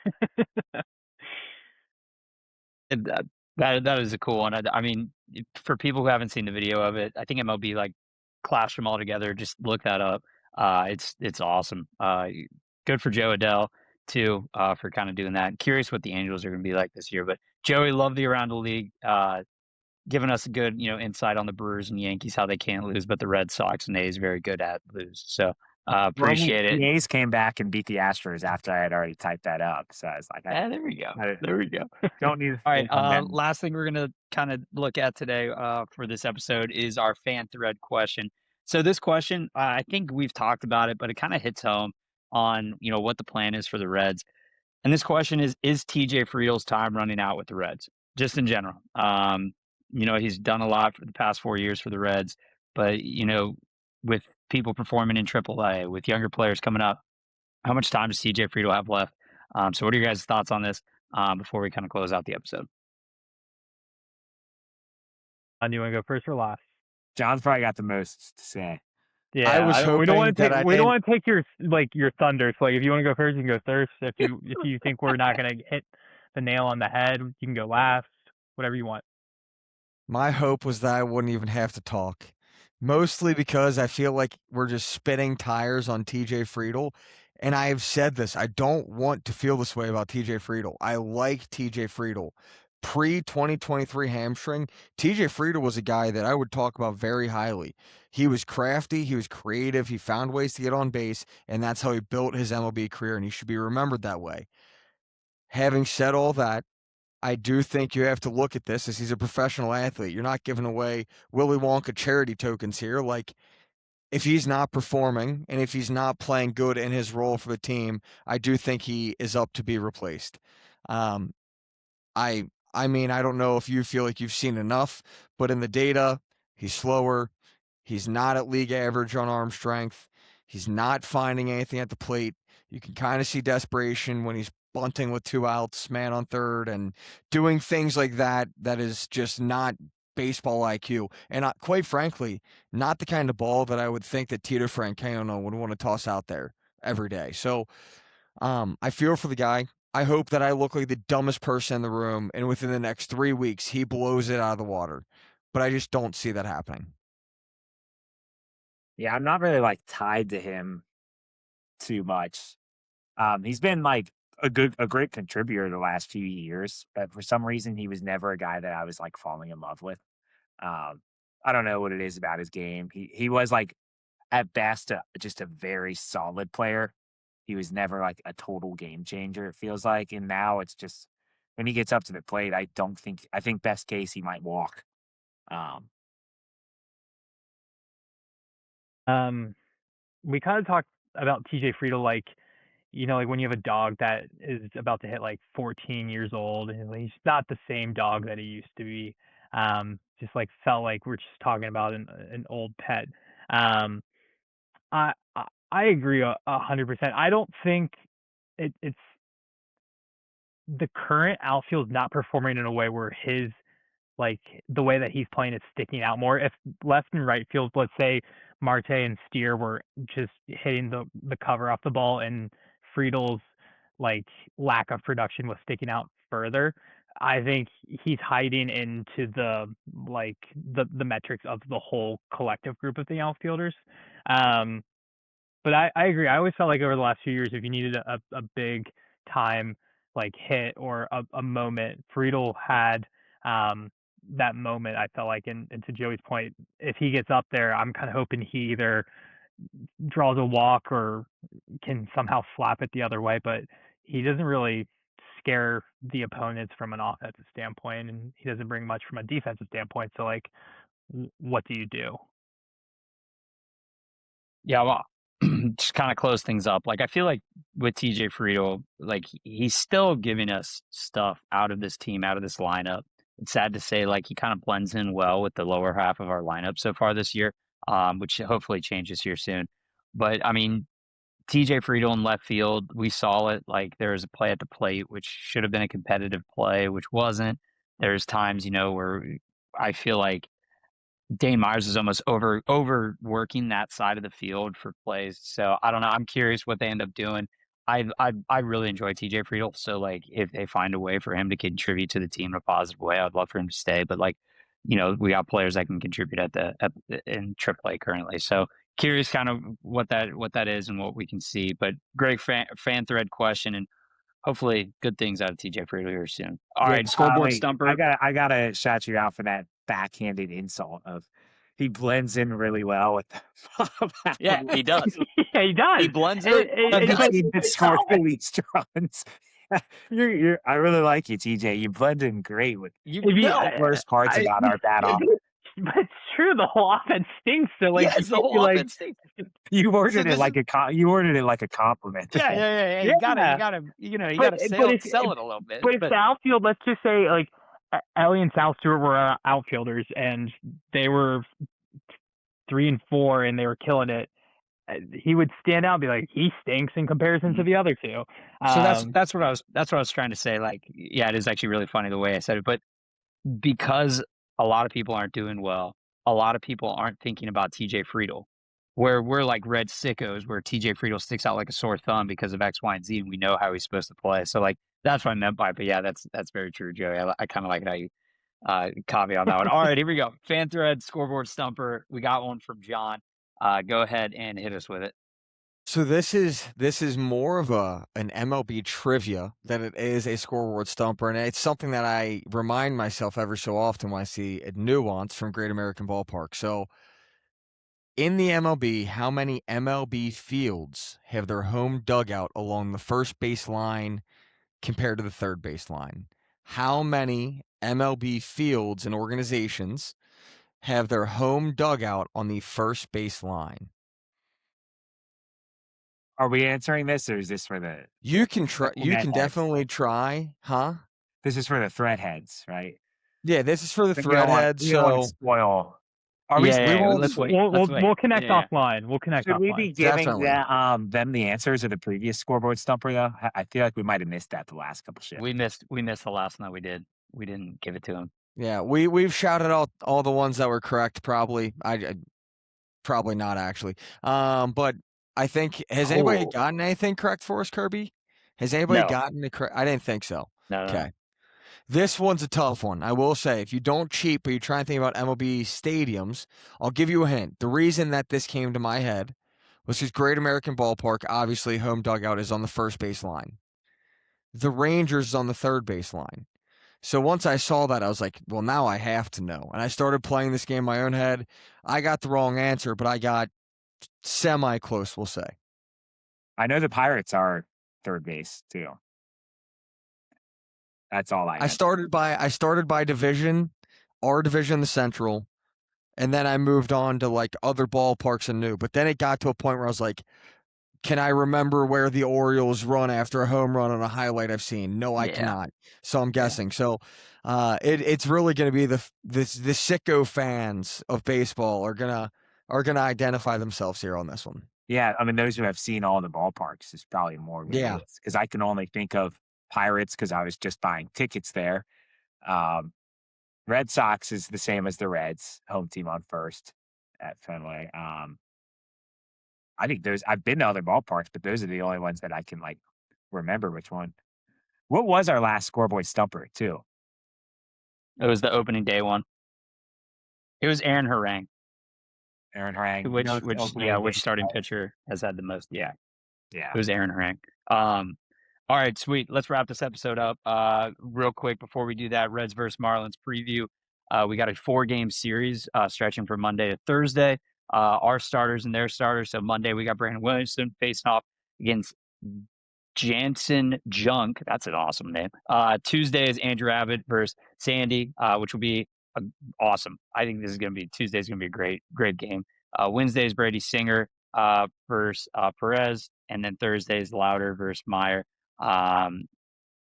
And that is a cool one. I mean, for people who haven't seen the video of it, I think MLB like clashed them all together. Just look that up. It's awesome. Good for Joe Adele too, for kind of doing that. Curious what the Angels are going to be like this year. But Joey, love the around the league, giving us a good insight on the Brewers and Yankees, how they can't lose, but the Red Sox and A's very good at lose. So appreciate it. The A's came back and beat the Astros after I had already typed that up. So I was like, Yeah, there we go. There we go. don't need. All right. Last thing we're gonna kind of look at today for this episode is our fan thread question. So this question, I think we've talked about it, but it kind of hits home on what the plan is for the Reds. And this question is TJ Friedl's time running out with the Reds, just in general? He's done a lot for the past 4 years for the Reds, but with people performing in AAA, with younger players coming up, how much time does TJ Friedl have left? So what are your guys' thoughts on this before we kind of close out the episode? Do you want to go first or last? John's probably got the most to say. Yeah, I was we don't want hoping to that take we don't want to take your thunder. So like, if you want to go first, you can go first. If you think we're not going to hit the nail on the head, you can go last. Whatever you want. My hope was that I wouldn't even have to talk. Mostly because I feel like we're just spinning tires on TJ Friedl. And I have said this, I don't want to feel this way about TJ Friedl. I like TJ Friedl. Pre-2023 hamstring, TJ Friedl was a guy that I would talk about very highly. He was crafty, he was creative, he found ways to get on base, and that's how he built his MLB career, and he should be remembered that way. Having said all that, I do think you have to look at this as he's a professional athlete. You're not giving away Willy Wonka charity tokens here. Like, if he's not performing and if he's not playing good in his role for the team, I do think he is up to be replaced. I mean, I don't know if you feel like you've seen enough, but in the data, he's slower. He's not at league average on arm strength. He's not finding anything at the plate. You can kind of see desperation when he's bunting with 2 outs, man on third, and doing things like that. That is just not baseball IQ, and quite frankly, not the kind of ball that I would think that Tito Francona would want to toss out there every day. So I feel for the guy. I hope that I look like the dumbest person in the room, and within the next 3 weeks, he blows it out of the water. But I just don't see that happening. Yeah, I'm not really like tied to him too much. He's been like a great contributor the last few years, but for some reason he was never a guy that I was like falling in love with. I don't know what it is about his game. He was like at best just a very solid player. He was never like a total game changer, it feels like. And now it's just when he gets up to the plate, I think best case he might walk. We kind of talked about TJ Friedl, like, like when you have a dog that is about to hit like 14 years old, and he's not the same dog that he used to be. Just like felt like we're just talking about an old pet. Um, I agree 100%. I don't think it's the current outfield not performing in a way where his like the way that he's playing is sticking out more. If left and right field, let's say Marte and Steer were just hitting the cover off the ball, and Friedel's like lack of production was sticking out further, I think he's hiding into the metrics of the whole collective group of the outfielders. But I agree. I always felt like over the last few years, if you needed a big time like hit or a moment, Friedel had that moment. I felt like, and to Joey's point, if he gets up there, I'm kind of hoping he either draws a walk or can somehow slap it the other way. But he doesn't really scare the opponents from an offensive standpoint, and he doesn't bring much from a defensive standpoint. So, like, what do you do? Yeah, well, just kind of close things up. Like, I feel like with TJ Friedl, like he's still giving us stuff out of this team, out of this lineup. It's sad to say, like he kind of blends in well with the lower half of our lineup so far this year, which hopefully changes here soon. But I mean, TJ Friedl in left field, we saw it. Like there was a play at the plate, which should have been a competitive play, which wasn't. There's times, where I feel like Dane Myers is almost overworking that side of the field for plays. So I don't know. I'm curious what they end up doing. I really enjoy TJ Friedl. So like if they find a way for him to contribute to the team in a positive way, I'd love for him to stay. But like, we got players that can contribute in AAA currently. So curious kind of what that is and what we can see. But great fan thread question, and hopefully good things out of TJ Friedl here soon. All right, scoreboard stumper. I gotta shout you out for that backhanded insult of he blends in really well with the Yeah, he does. Yeah, he does. He blends in. He did score released runs. I really like you, TJ. You blend in great with the worst parts about our bad offense. But it's true, the whole offense stinks. So like, yes, the whole offense stinks. You ordered it like a compliment. Yeah. You gotta sell it a little bit. But if the outfield, let's just say like Ellie and Sal Stewart were outfielders, and they were 3 and 4, and they were killing it, he would stand out and be like, he stinks in comparison to the other two. So that's what I was trying to say. Like, yeah, it is actually really funny the way I said it, but because a lot of people aren't doing well, a lot of people aren't thinking about TJ Friedl. Where we're like red sickos, where TJ Friedl sticks out like a sore thumb because of X, Y, and Z, and we know how he's supposed to play. So like that's what I meant by it. But yeah, that's very true, Joey. I kind of like how you caveat on that one. All right, here we go. Fan thread, scoreboard stumper. We got one from John. Go ahead and hit us with it. So this is more of an MLB trivia than it is a scoreboard stumper, and it's something that I remind myself every so often when I see a nuance from Great American Ballpark. So in the MLB, how many MLB fields have their home dugout along the first base line compared to the third base line? How many MLB fields and organizations have their home dugout on the first base line? Are we answering this, or is this for the? You can try. You can definitely try, huh? This is for the thread heads, right? Yeah, this is for the thread heads. So spoil Are we? Yeah, won't- let's wait. Let's wait. We'll connect Yeah, yeah. offline. We'll connect Should we offline. be giving Definitely. them the answers of the previous scoreboard stumper though? I feel like we might have missed that the last couple shifts. We missed the last one that we did. We didn't give it to him. Yeah, we've shouted out all the ones that were correct. Probably, I probably not actually. But I think has anybody Oh. gotten anything correct for us, Kirby? Has anybody No. gotten it correct? I didn't think so. No. Okay. This one's a tough one. I will say, if you don't cheat, but you try and think about MLB stadiums, I'll give you a hint. The reason that this came to my head was because Great American Ballpark, obviously, home dugout is on the first base line. The Rangers is on the third base line. So once I saw that, I was like, well, now I have to know. And I started playing this game in my own head. I got the wrong answer, but I got semi-close, we'll say. I know the Pirates are third base too. That's all I know. I started by division, our division, the Central, and then I moved on to like other ballparks and new. But then it got to a point where I was like, can I remember where the Orioles run after a home run on a highlight I've seen? No, I Yeah. cannot. So I'm guessing. So it's really going to be the sicko fans of baseball are gonna identify themselves here on this one. Yeah, I mean, those who have seen all the ballparks is probably more. Yeah. Because I can only think of Pirates because I was just buying tickets there. Red Sox is the same as the Reds, home team on first at Fenway. I think I've been to other ballparks, but those are the only ones that I can like remember which one. What was our last scoreboard stumper too? It was the opening day one. It was Aaron Harang, Aaron Harang. which starting pitcher has had the most? Yeah, Yeah. it was Aaron Harang. All right, sweet. Let's wrap this episode up. Real quick before we do that, Reds versus Marlins preview. We got a 4-game series stretching from Monday to Thursday. Our starters and their starters. So Monday we got Brandon Williamson facing off against Jansen Junk. That's an awesome name. Tuesday is Andrew Abbott versus Sandy, which will be awesome. I think this is going to be Tuesday's going to be a great game. Wednesday is Brady Singer versus Perez, and then Thursday is Louder versus Meyer. I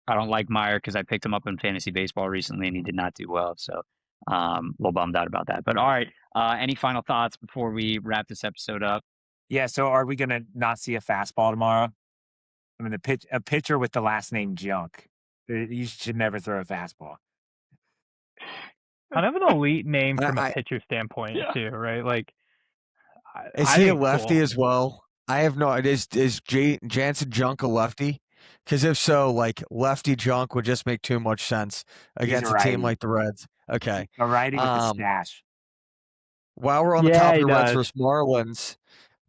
don't like Meyer because I picked him up in fantasy baseball recently and he did not do well. So a little bummed out about that. But all right, any final thoughts before we wrap this episode up? Yeah. So are we going to not see a fastball tomorrow? I mean, a pitcher with the last name Junk. You should never throw a fastball. Kind of an elite name from I- a pitcher standpoint too, right? Like, Is I he a think lefty cool. as well? I have no. Is Jansen Junk a lefty? Because if so, like lefty Junk would just make too much sense against a team righty. like the Reds. Okay. A righty with the stash. While we're on the Yeah, top of he the Reds does. versus Marlins,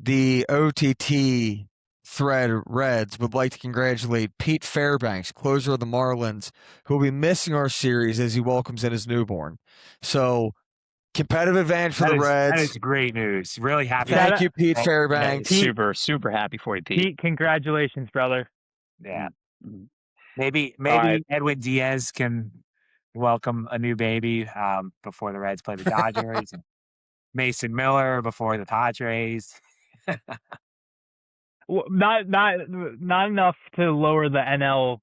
the OTT thread Reds would like to congratulate Pete Fairbanks, closer of the Marlins, who will be missing our series as he welcomes in his newborn. So, competitive advantage for the Reds. That is great news. Really happy. Thank you, Pete Thank- Fairbanks. Super happy for you, Pete. Pete, congratulations, brother. Yeah. Mhm. Maybe right. Edwin Diaz can welcome a new baby before the Reds play the Dodgers. And Mason Miller before the Padres. Well, not enough to lower the NL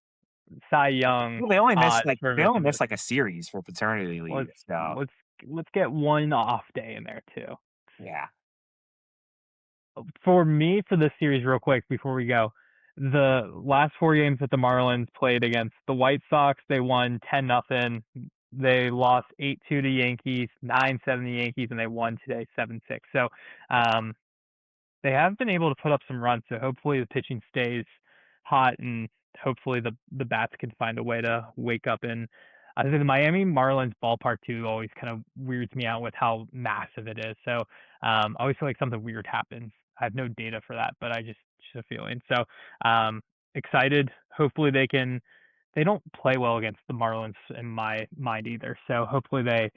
Cy Young. Well, they only missed for like a series for paternity leave. So let's get one off day in there too. yeah. For me, for this series, real quick before we go, the last 4 games that the Marlins played against the White Sox, they won 10-0. They lost 8-2 to Yankees, 9-7 to Yankees, and they won today 7-6. So they have been able to put up some runs. So hopefully the pitching stays hot, and hopefully the bats can find a way to wake up. And I think the Miami Marlins ballpark too always kind of weirds me out with how massive it is. So I always feel like something weird happens. I have no data for that, but I just a feeling. So excited. Hopefully they don't play well against the Marlins in my mind either. So hopefully they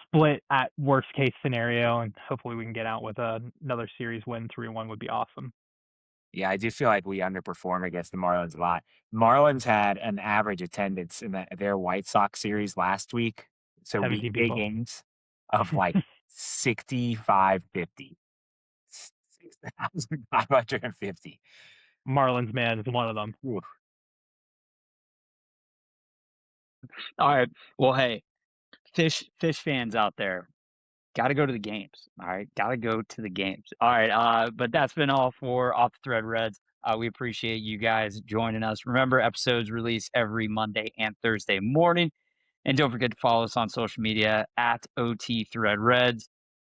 split at worst case scenario, and hopefully we can get out with another series win. 3-1 would be awesome. Yeah, I do feel like we underperform against the Marlins a lot. Marlins had an average attendance in their White Sox series last week. So 17 weekday people. games of like 6,550. 6,550. Marlins man is one of them. Oof. All right. Well, hey, fish fans out there, got to go to the games. All right, got to go to the games. All right, but that's been all for Off the Thread Reds. We appreciate you guys joining us. Remember, episodes release every Monday and Thursday morning. And don't forget to follow us on social media at OT Thread Reds.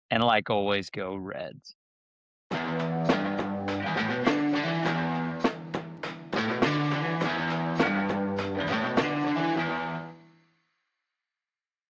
And like always, go Reds.